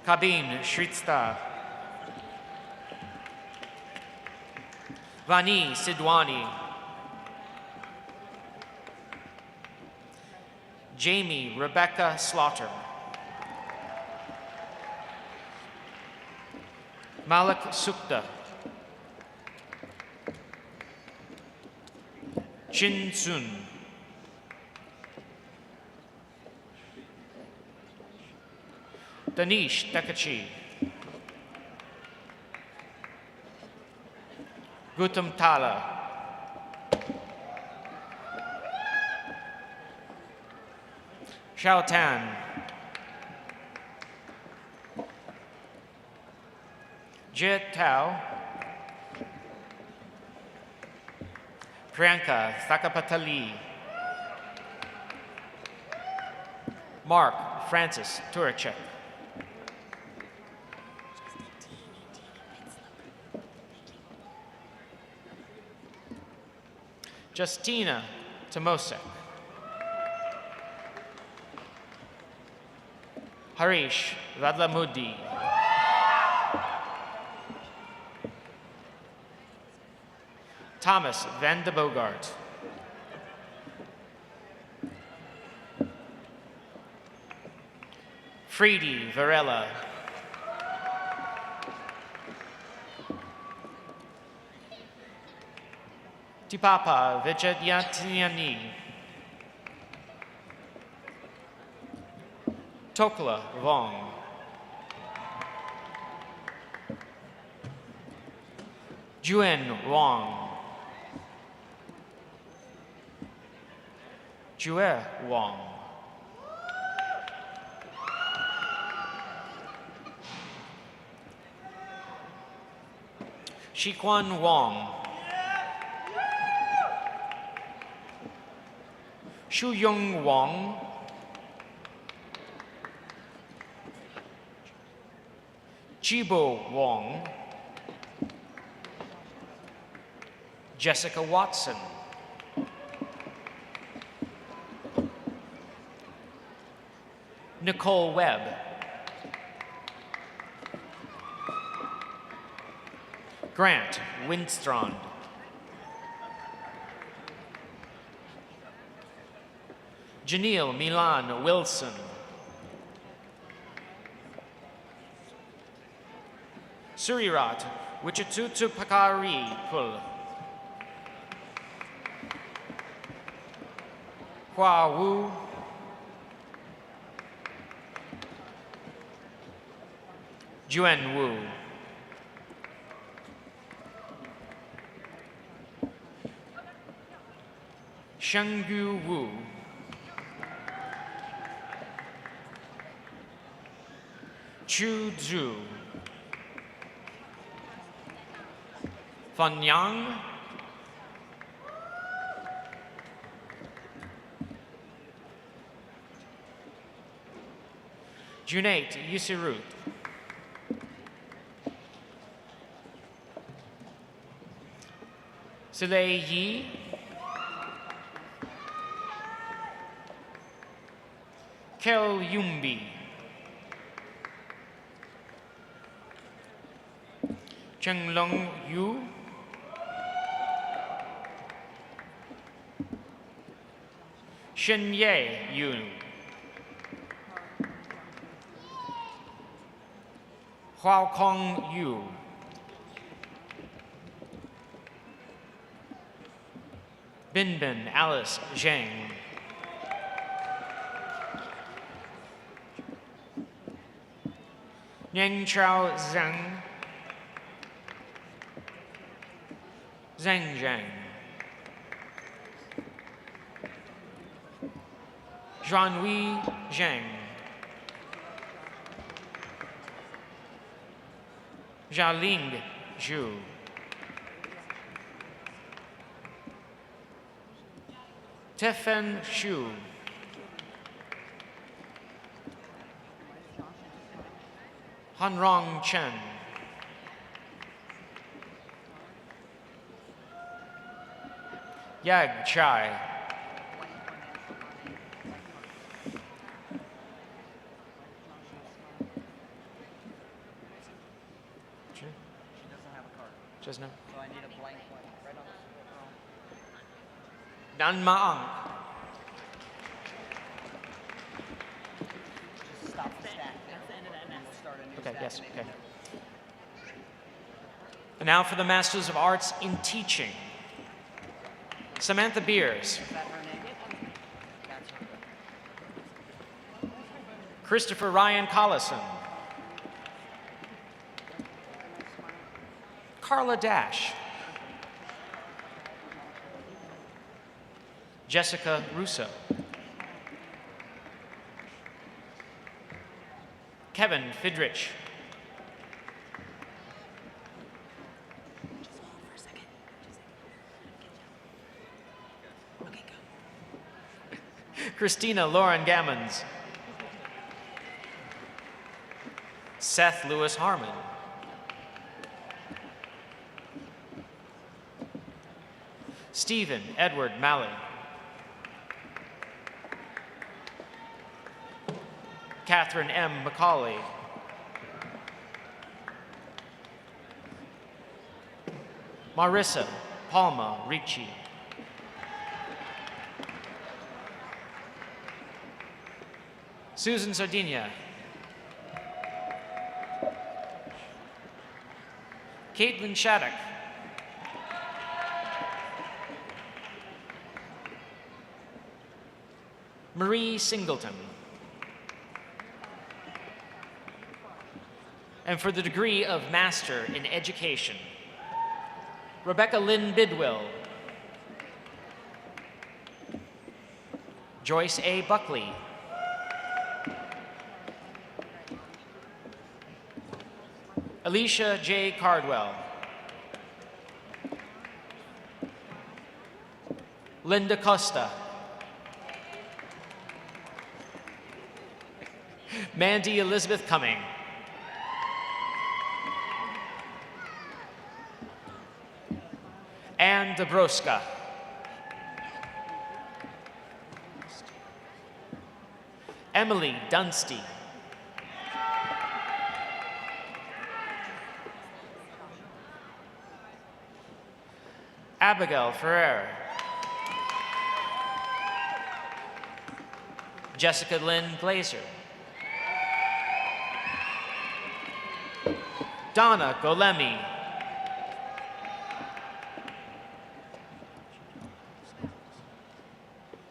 Kabin Shritsta, Vani Sidwani, Jamie Rebecca Slaughter, Malik Sukta, Chin Sun, Danish Takachi, Gautam Tala, Xiao Tan, Jit Tao, Priyanka Thakapatali, Mark Francis Turacek, Justina Tomosek, Harish Radlamudi, Thomas Van de Bogart, Freedy Varela, Tipapa Vijayatyani, Tokla Vong, Juen Wong, Jue Wong, Shiquan Wong, Shu Young Wong, Jibo Wong, Jessica Watson, Nicole Webb, Grant Windstrand, Janelle Milan Wilson, Surirat Wichitutu Pakari Pul, Hua Wu, Juen Wu, Shengyu Wu, Chu Zhu, Fan Yang, Junaid Yusirut. Saleh Yi. Kel Yumbi. Chenglong Yu. Shenye Yu. Huao Kong Yu. Binbin Alice Zhang. Yang Chao Zhang. Zhang Zhang. Zhuanhui Zhang. Jialing Zhu. Tefen Xu. Hanrong Chen. Yag Chai. Just now. So I need a blank one. Right on the Nan Maang. Just stop the stack. And we'll start a new Okay, stack. yes, okay. And now for the Masters of Arts in Teaching. Samantha Beers. Is that her name? That's her. Christopher Ryan Collison. Carla Dash. Jessica Russo. Kevin Fidrich. Christina Lauren Gammons. Seth Lewis Harmon. Stephen Edward Malley. Catherine M. McCauley. Marissa Palma Ricci. Susan Sardinia. Caitlin Shattuck. Marie Singleton. And for the degree of Master in Education, Rebecca Lynn Bidwell. Joyce A. Buckley. Alicia J. Cardwell. Linda Costa. Mandy Elizabeth Cumming. Anne Dabroska. Emily Dunsty. Abigail Ferrer. Jessica Lynn Glazer. Donna Golemi.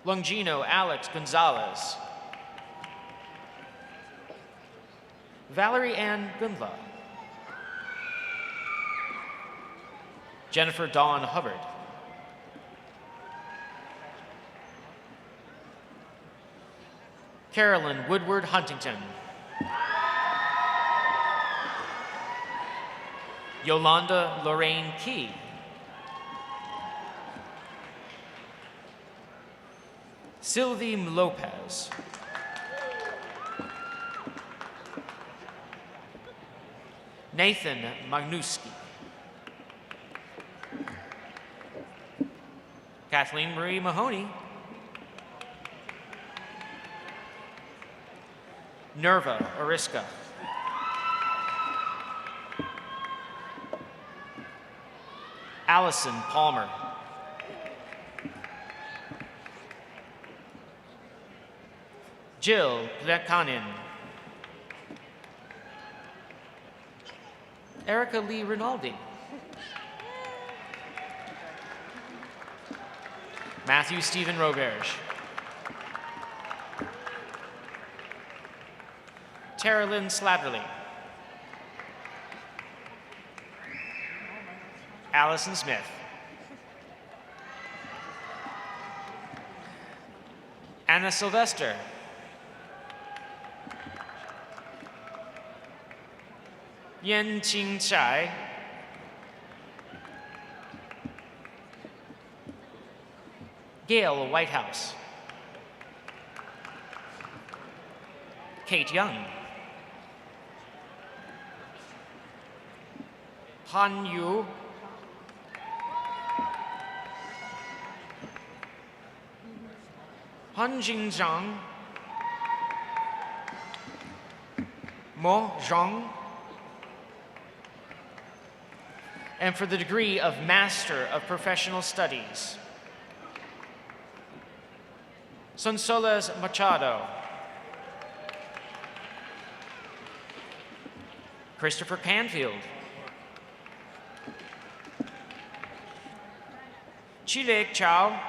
Longino Alex Gonzalez. Valerie Ann Gundla. Jennifer Dawn Hubbard. Carolyn Woodward Huntington. Yolanda Lorraine Key. Sylvie Lopez. Nathan Magnuski. Kathleen Marie Mahoney. Nerva Oriska. Allison Palmer. Jill Plekanin. Erica Lee Rinaldi. Matthew Stephen Roberge. Tara Lynn Slatterly. Allison Smith. Anna Sylvester. Yen Qing Chai. Gail Whitehouse. Kate Young. Han Yu. Han Jingzhang. Mo Zhang. And for the degree of Master of Professional Studies, Sonsoles Machado. Christopher Canfield. Chilek Chow.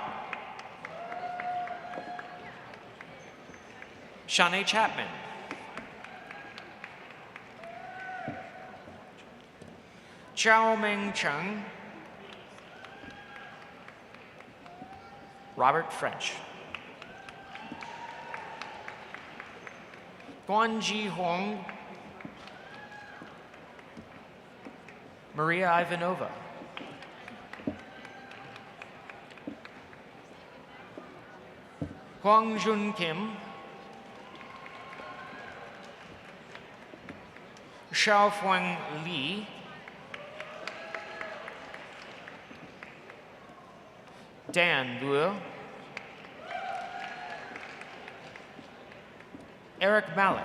Shanae Chapman. Chao Meng Cheng. Robert French. Guanji Huang. Maria Ivanova. Huang Jun Kim. Xiao Fuang Li. Dan Luo. Eric Malik.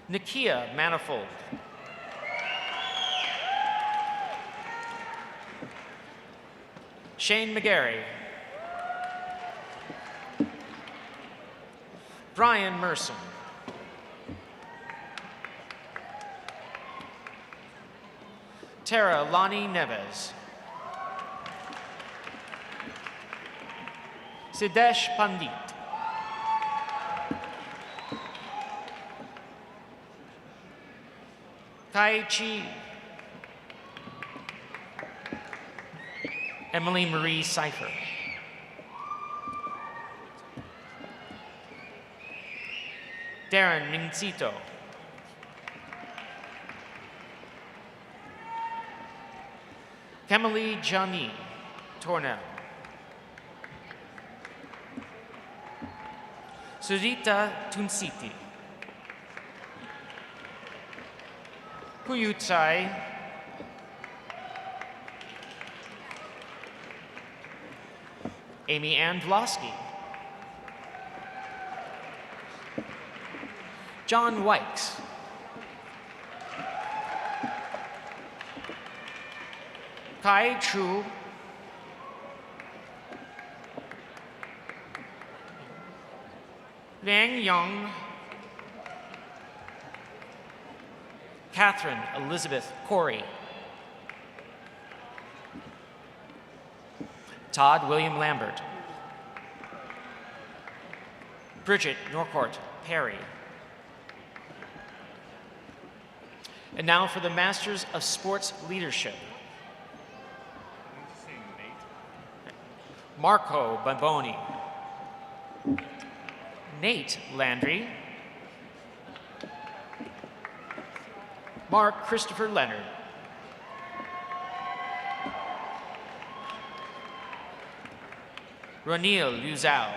Nakia Manifold. Shane McGarry. Brian Merson. Tara Lonnie Neves. Siddesh Pandit. Tai Chi. Emily Marie Seifer. Darren Mincito. Kemali Jani Tornell. Surita Tunsiti. Puyutsai. Amy Ann Vlosky. John Wykes. Kai Chu. Liang Yang. Catherine Elizabeth Corey. Todd William Lambert. Bridget Norcourt Perry. And now for the Masters of Sports Leadership. Marco Bamboni. Nate Landry. Mark Christopher Leonard. Ranil Luzao.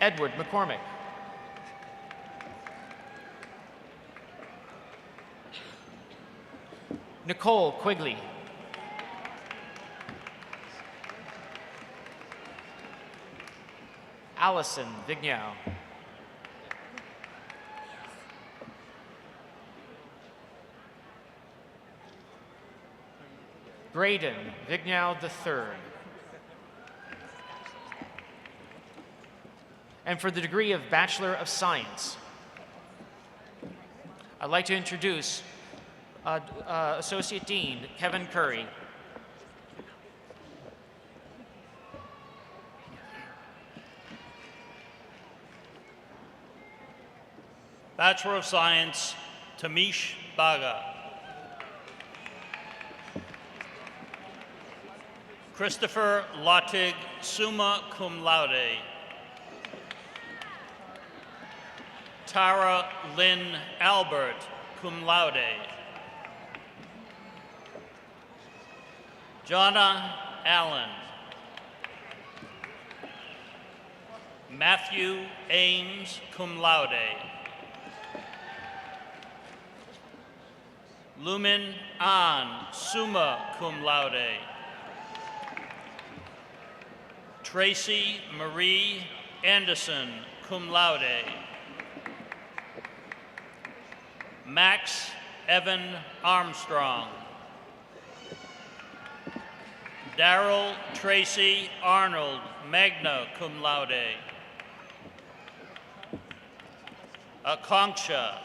Edward McCormick. Nicole Quigley. Allison Vignow. Braden Vignow III. And for the degree of Bachelor of Science, I'd like to introduce Associate Dean Kevin Curry. Bachelor of Science, Tamish Baga. Christopher Lottig, summa cum laude. Tara Lynn Albert, cum laude. Jonna Allen. Matthew Ames, cum laude. Lumen An, summa cum laude. Tracy Marie Anderson, cum laude. Max Evan Armstrong. Daryl Tracy Arnold, magna cum laude. Akanksha.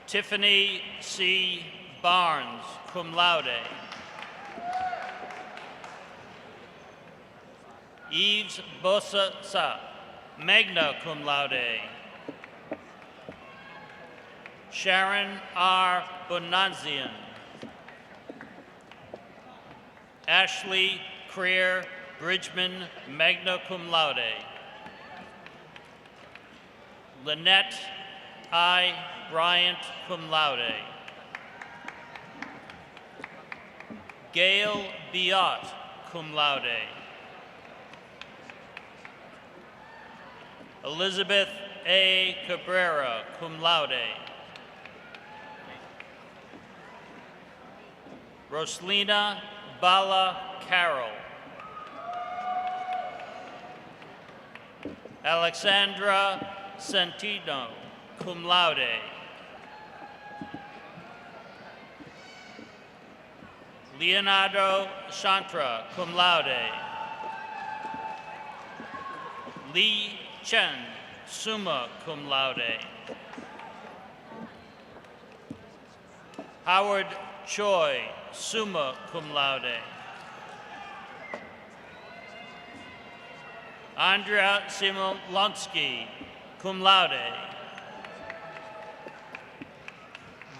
Tiffany C. Barnes, cum laude. Eves Bosa, magna cum laude. Sharon R. Bonanzian. Ashley Creer Bridgman, magna cum laude. Lynette I. Bryant, cum laude. Gail Biot, cum laude. Elizabeth A. Cabrera, cum laude. Roslina Bala Carroll. Alexandra Santino, cum laude. Leonardo Chantra, cum laude. Li Chen, summa cum laude. Howard Choi, summa cum laude. Andrea Simolonsky, cum laude.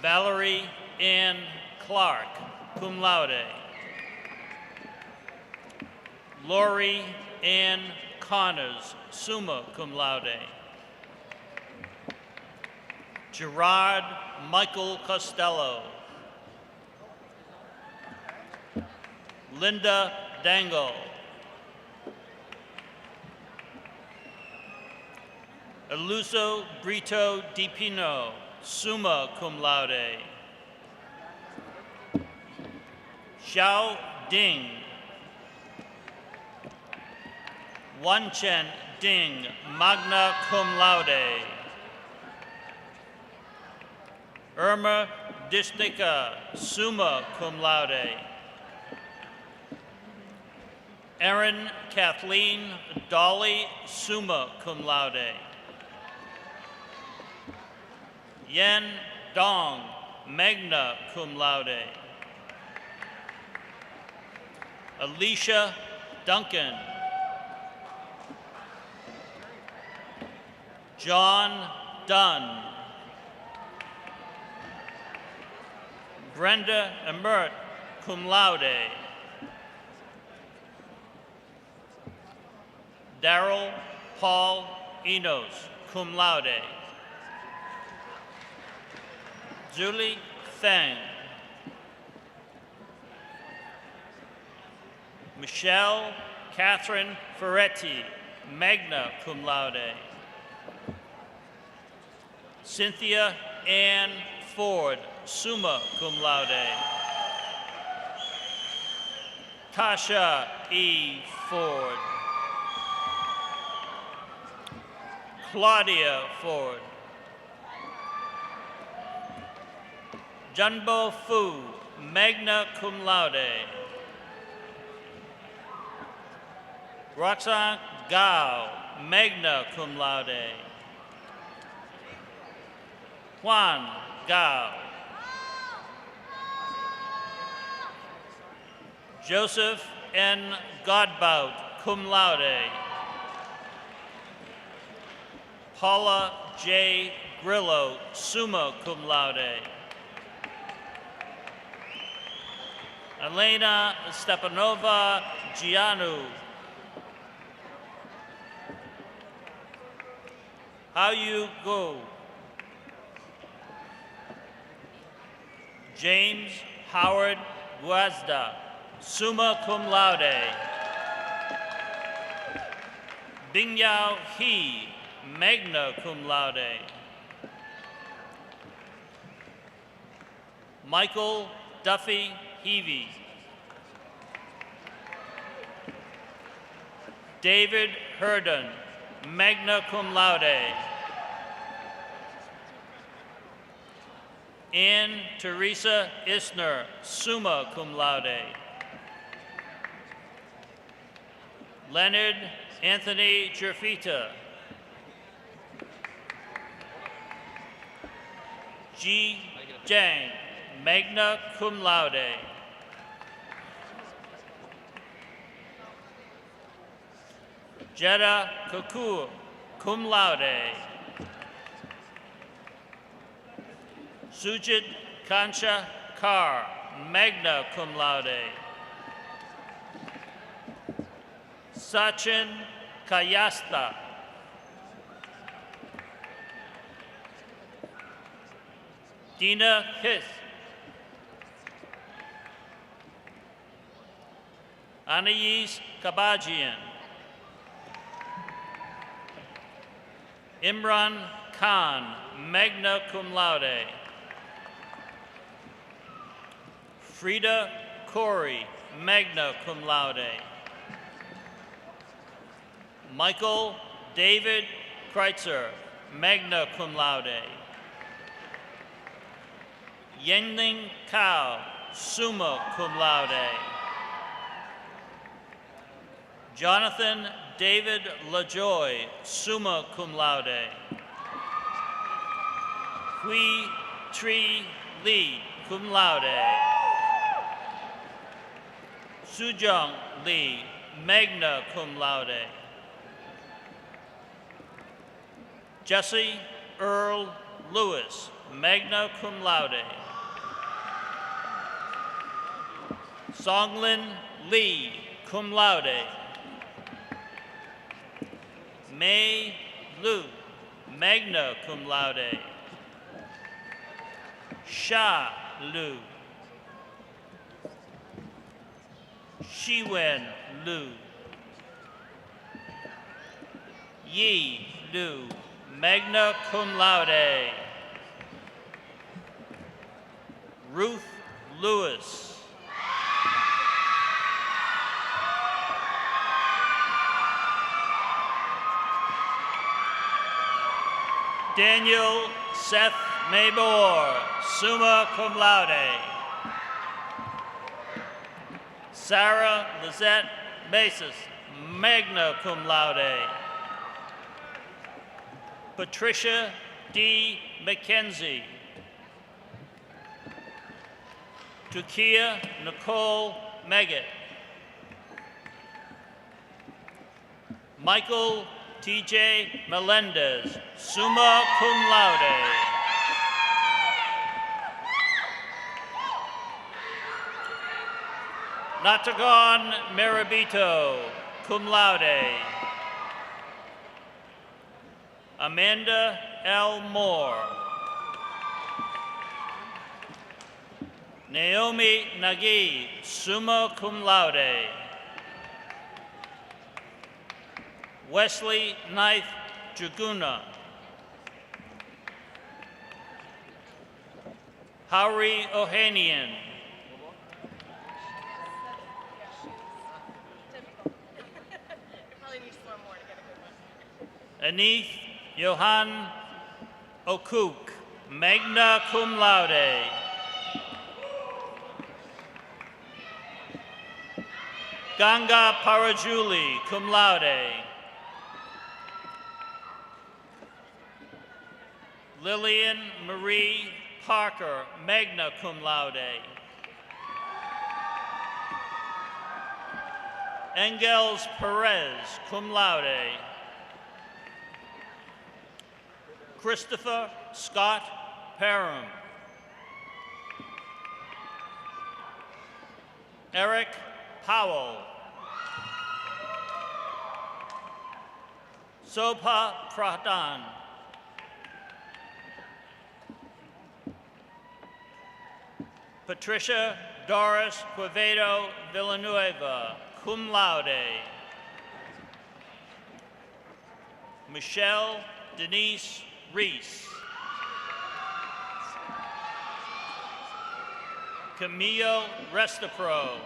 Valerie Ann Clark, cum laude. Lori Ann Connors, summa cum laude. Gerard Michael Costello. Linda Dangle. Eluso Brito Di Pino, summa cum laude. Xiao Ding. Wanchen Ding, magna cum laude. Irma Distica, summa cum laude. Erin Kathleen Dolly, summa cum laude. Yen Dong, magna cum laude. Alicia Duncan. John Dunn. Brenda Emert, cum laude. Daryl Paul Enos, cum laude. Julie Thang. Michelle Catherine Ferretti, magna cum laude. Cynthia Ann Ford, summa cum laude. Tasha E. Ford. Claudia Ford. Junbo Fu, magna cum laude. Roxanne Gao, magna cum laude. Juan Gao. Joseph N. Godbout, cum laude. Paula J. Grillo, summa cum laude. Elena Stepanova Gianu. How you go? James Howard Guazda, summa cum laude. Bingyao He, magna cum laude. Michael Duffy Heavey. David Herden, magna cum laude. Ann Teresa Isner, summa cum laude. Leonard Anthony Jerfita. Ji Zhang, magna cum laude. Jetta Kakur, cum laude. Sujit Kansha Kar, magna cum laude. Sachin Kayasta. Dina Hith. Anais Kabajian. Imran Khan, magna cum laude. Frida Corey, magna cum laude. Michael David Kreitzer, magna cum laude. Yenling Cao, summa cum laude. Jonathan David LaJoy, summa cum laude. Hui Tri Lee, cum laude. Sujong Lee, magna cum laude. Jesse Earl Lewis, magna cum laude. Songlin Lee, cum laude. Mei Lu, magna cum laude. Sha Lu. Shiwen Lu. Yi Lu, magna cum laude. Ruth Lewis. Daniel Seth Maybor, summa cum laude. Sarah Lizette Masis, magna cum laude. Patricia D. McKenzie. Tukia Nicole Meggett. Michael T.J. Melendez, summa cum laude. Natagon Marabito, cum laude. Amanda L. Moore. Naomi Nagy, summa cum laude. Wesley Knight Jaguna, Howie Ohanian, Anith Johan Okuk, magna cum laude. Ganga Parajuli, cum laude. Lillian Marie Parker, magna cum laude. Engels Perez, cum laude. Christopher Scott Parham. Eric Powell. Sopa Pradhan. Patricia Doris Quevedo Villanueva, cum laude. Michelle Denise Reese. Camille Restapro.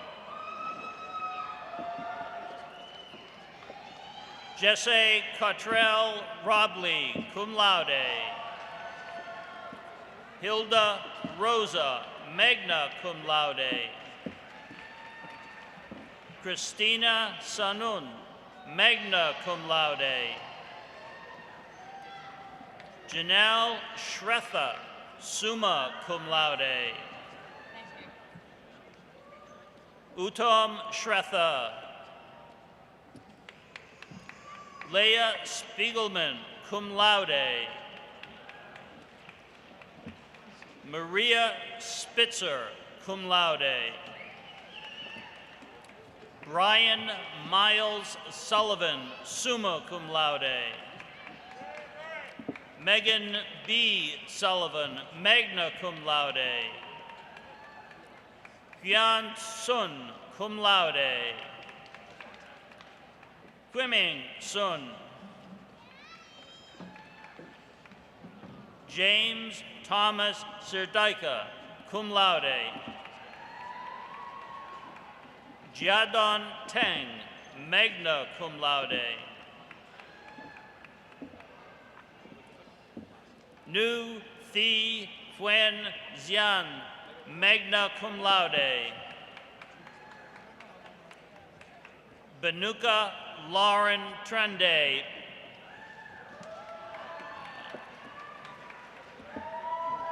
Jesse Cottrell Robley, cum laude. Hilda Rosa, magna cum laude. Christina Sanun, magna cum laude. Janelle Shretha, summa cum laude. Uttam Shretha. Leah Spiegelman, cum laude. Maria Spitzer, cum laude. Brian Miles Sullivan, summa cum laude. Megan B. Sullivan, magna cum laude. Hyun Sun, cum laude. Kwiming Sun. James Thomas Serdaika, cum laude. Jiadon Teng, magna cum laude. Nu Thi Phuen Xian, magna cum laude. Benuka Lauren Trende.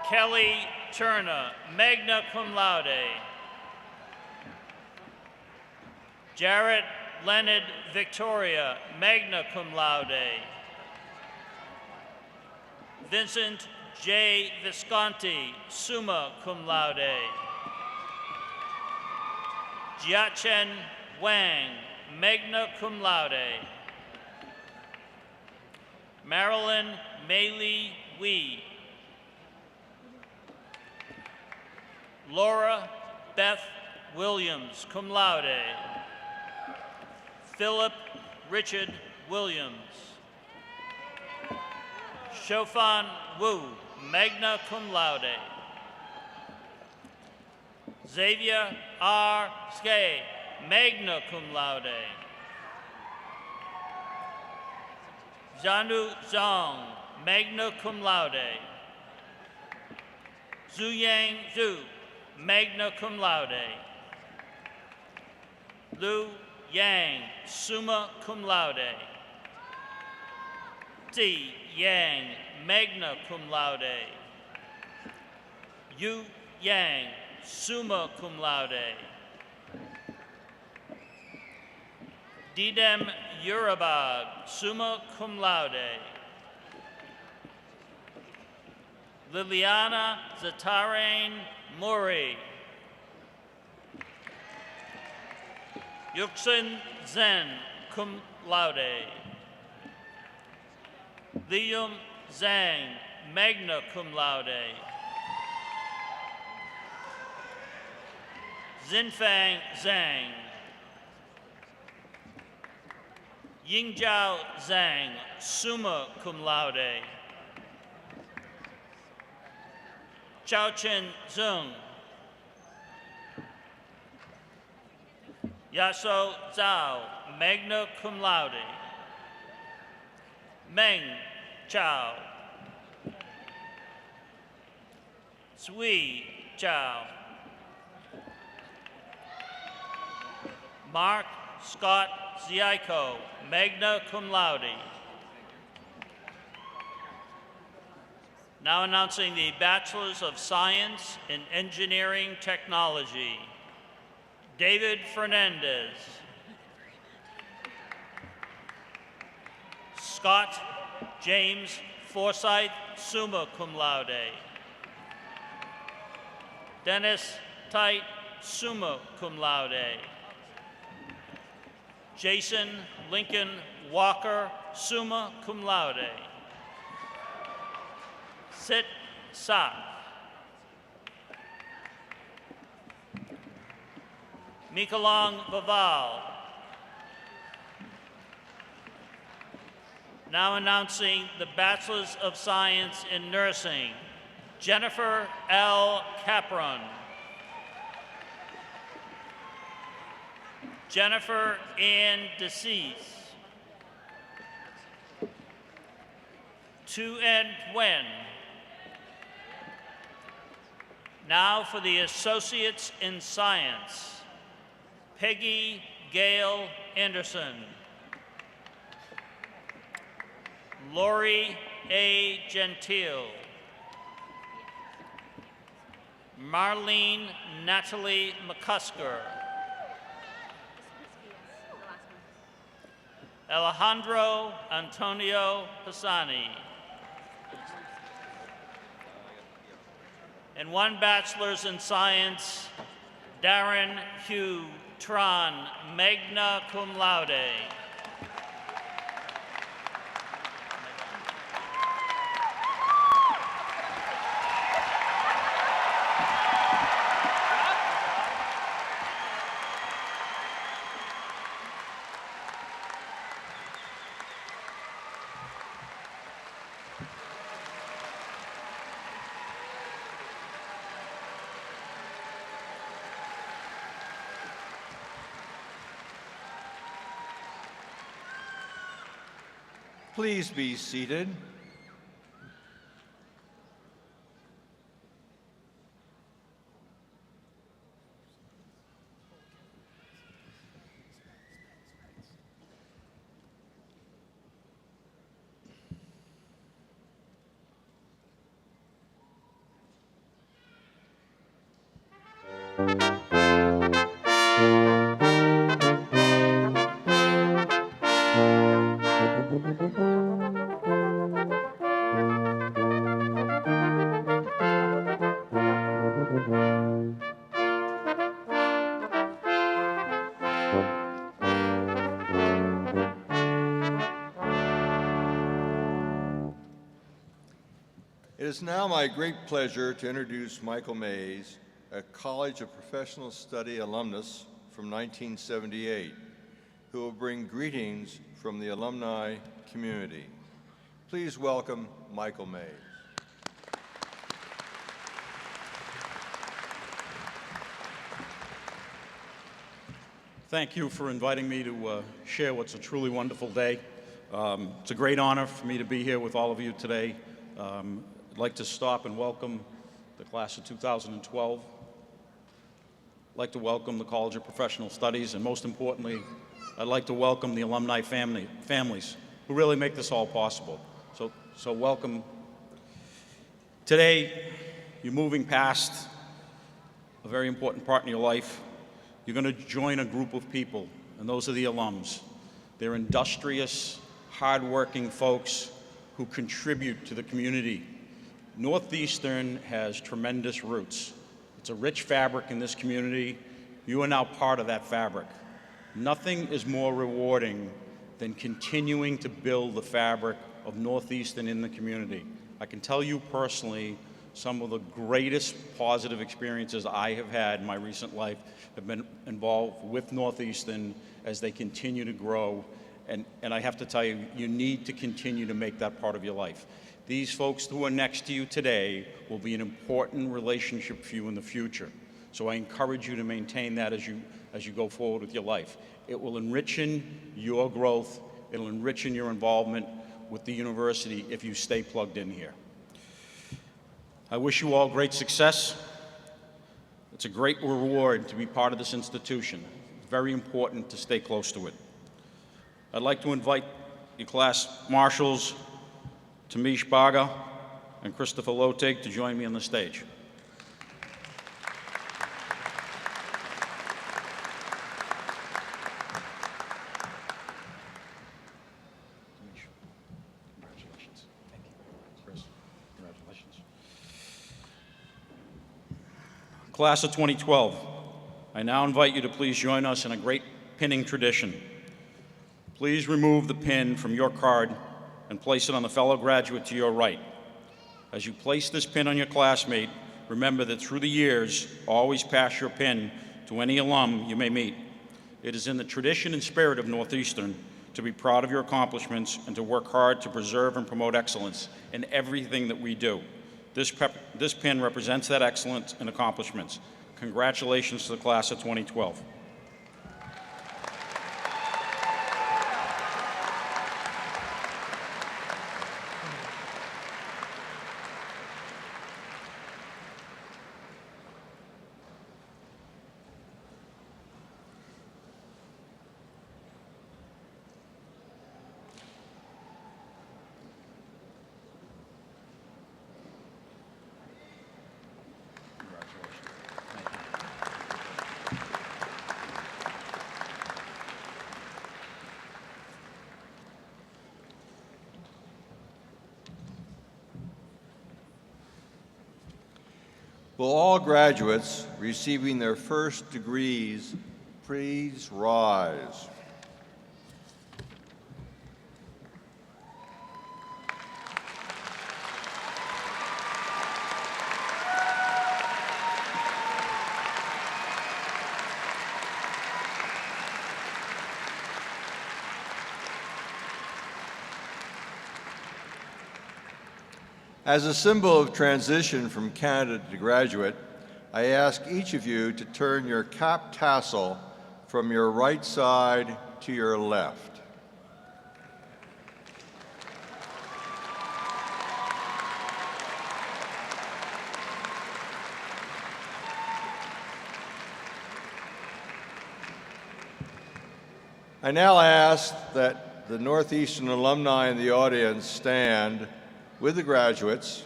Kelly Turner, magna cum laude. Jarrett Leonard Victoria, magna cum laude. Vincent J. Visconti, summa cum laude. Jiachen Wang, magna cum laude. Marilyn Maylee Wee. Laura Beth Williams, cum laude. Philip Richard Williams. Shofan Wu, magna cum laude. Xavier R. Skay, magna cum laude. Zhanu Zhang, magna cum laude. Zuyang Zhu, magna cum laude. Lu Yang, summa cum laude. Ti Yang, magna cum laude. Yu Yang, summa cum laude. Didem Urabag, summa cum laude. Liliana Zatarain Mori. Yuxin Zen, cum laude. Liam Zhang, magna cum laude. Xinfang Zhang. Yingjiao Zhang, summa cum laude. Chaochen Zheng. Yaso Zhao, magna cum laude. Meng Chao. Sui Chao. Mark Scott Ziaiko, magna cum laude. Now announcing the Bachelors of Science in Engineering Technology. David Fernandez. Scott James Forsyth, summa cum laude. Dennis Tite, summa cum laude. Jason Lincoln Walker, summa cum laude. Sit Sa. Mikalong Baval. Now announcing the Bachelors of Science in Nursing, Jennifer L. Capron. Jennifer Ann DeCease. Tu En Nguyen. Now for the Associates in Science, Peggy Gail Anderson. Lori A. Gentile. Marlene Natalie McCusker. Alejandro Antonio Pisani. And one Bachelor's in Science, Darren Hugh Tron, magna cum laude. Please be seated. It is now my great pleasure to introduce Michael Mays, a College of Professional Study alumnus from 1978, who will bring greetings from the alumni community. Please welcome Michael Mays. Thank you for inviting me to share what's a truly wonderful day. It's a great honor for me to be here with all of you today. I'd like to stop and welcome the class of 2012. I'd like to welcome the College of Professional Studies, and most importantly, I'd like to welcome the alumni families who really make this all possible. So welcome. Today, you're moving past a very important part in your life. You're going to join a group of people, and those are the alums. They're industrious, hardworking folks who contribute to the community. Northeastern has tremendous roots. It's a rich fabric in this community. You are now part of that fabric. Nothing is more rewarding than continuing to build the fabric of Northeastern in the community. I can tell you personally, some of the greatest positive experiences I have had in my recent life have been involved with Northeastern as they continue to grow And I have to tell you, you need to continue to make that part of your life. These folks who are next to you today will be an important relationship for you in the future. So I encourage you to maintain that as you go forward with your life. It will enrich your growth. It'll enrich your involvement with the university if you stay plugged in here. I wish you all great success. It's a great reward to be part of this institution. It's very important to stay close to it. I'd like to invite your class marshals, Tamish Baga and Christopher Lotig, to join me on the stage. Congratulations. Thank you. Chris, congratulations. Class of 2012, I now invite you to please join us in a great pinning tradition. Please remove the pin from your card and place it on the fellow graduate to your right. As you place this pin on your classmate, remember that through the years, always pass your pin to any alum you may meet. It is in the tradition and spirit of Northeastern to be proud of your accomplishments and to work hard to preserve and promote excellence in everything that we do. This pin represents that excellence and accomplishments. Congratulations to the class of 2012. Will all graduates receiving their first degrees please rise? As a symbol of transition from candidate to graduate, I ask each of you to turn your cap tassel from your right side to your left. I now ask that the Northeastern alumni in the audience stand with the graduates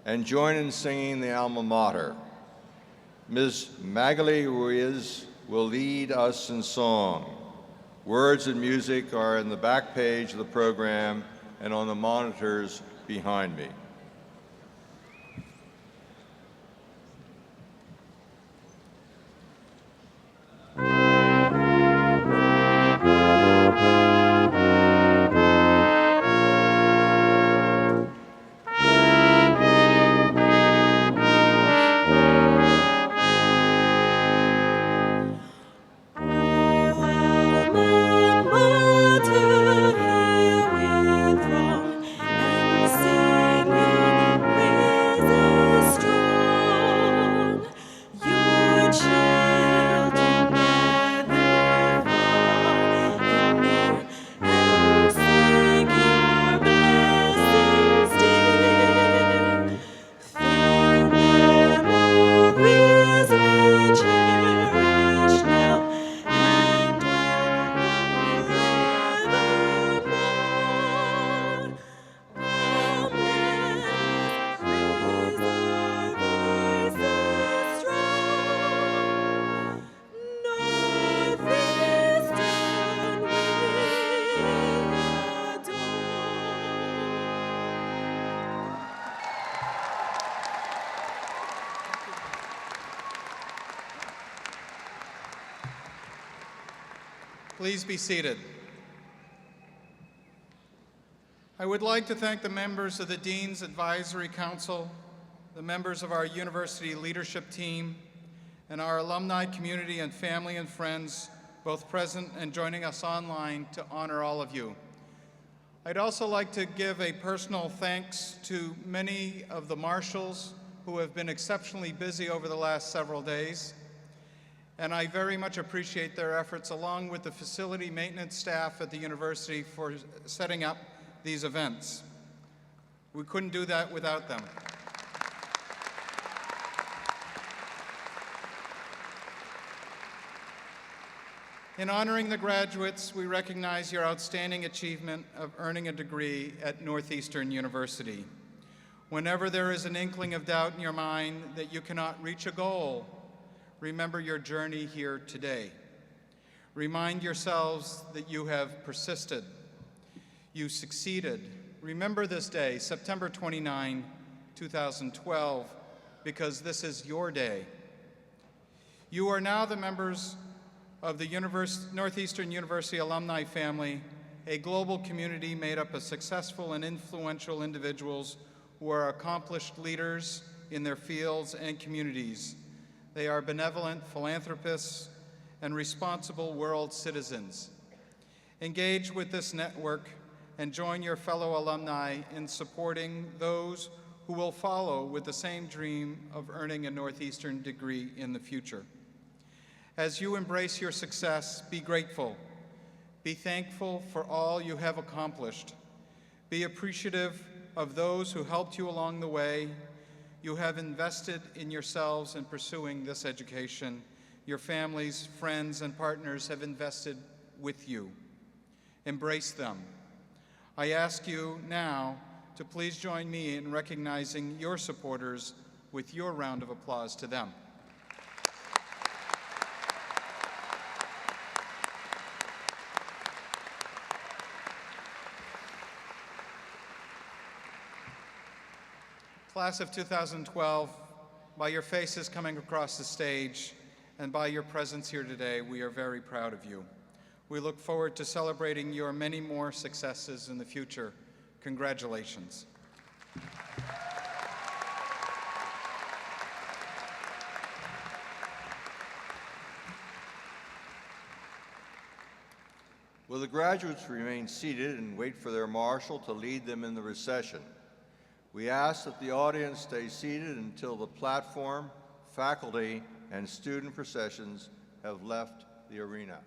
and join in singing the alma mater. Ms. Magali Ruiz will lead us in song. Words and music are in the back page of the program and on the monitors behind me. Please be seated. I would like to thank the members of the Dean's Advisory Council, the members of our university leadership team, and our alumni community and family and friends both present and joining us online, to honor all of you. I'd also like to give a personal thanks to many of the marshals who have been exceptionally busy over the last several days, and I very much appreciate their efforts, along with the facility maintenance staff at the university, for setting up these events. We couldn't do that without them. In honoring the graduates, we recognize your outstanding achievement of earning a degree at Northeastern University. Whenever there is an inkling of doubt in your mind that you cannot reach a goal, remember your journey here today. Remind yourselves that you have persisted. You succeeded. Remember this day, September 29, 2012, because this is your day. You are now the members of the Northeastern University alumni family, a global community made up of successful and influential individuals who are accomplished leaders in their fields and communities. They are benevolent philanthropists and responsible world citizens. Engage with this network and join your fellow alumni in supporting those who will follow with the same dream of earning a Northeastern degree in the future. As you embrace your success, be grateful. Be thankful for all you have accomplished. Be appreciative of those who helped you along the way. You have invested in yourselves in pursuing this education. Your families, friends, and partners have invested with you. Embrace them. I ask you now to please join me in recognizing your supporters with your round of applause to them. Class of 2012, by your faces coming across the stage and by your presence here today, we are very proud of you. We look forward to celebrating your many more successes in the future. Congratulations. Will the graduates remain seated and wait for their marshal to lead them in the recession? We ask that the audience stay seated until the platform, faculty, and student processions have left the arena.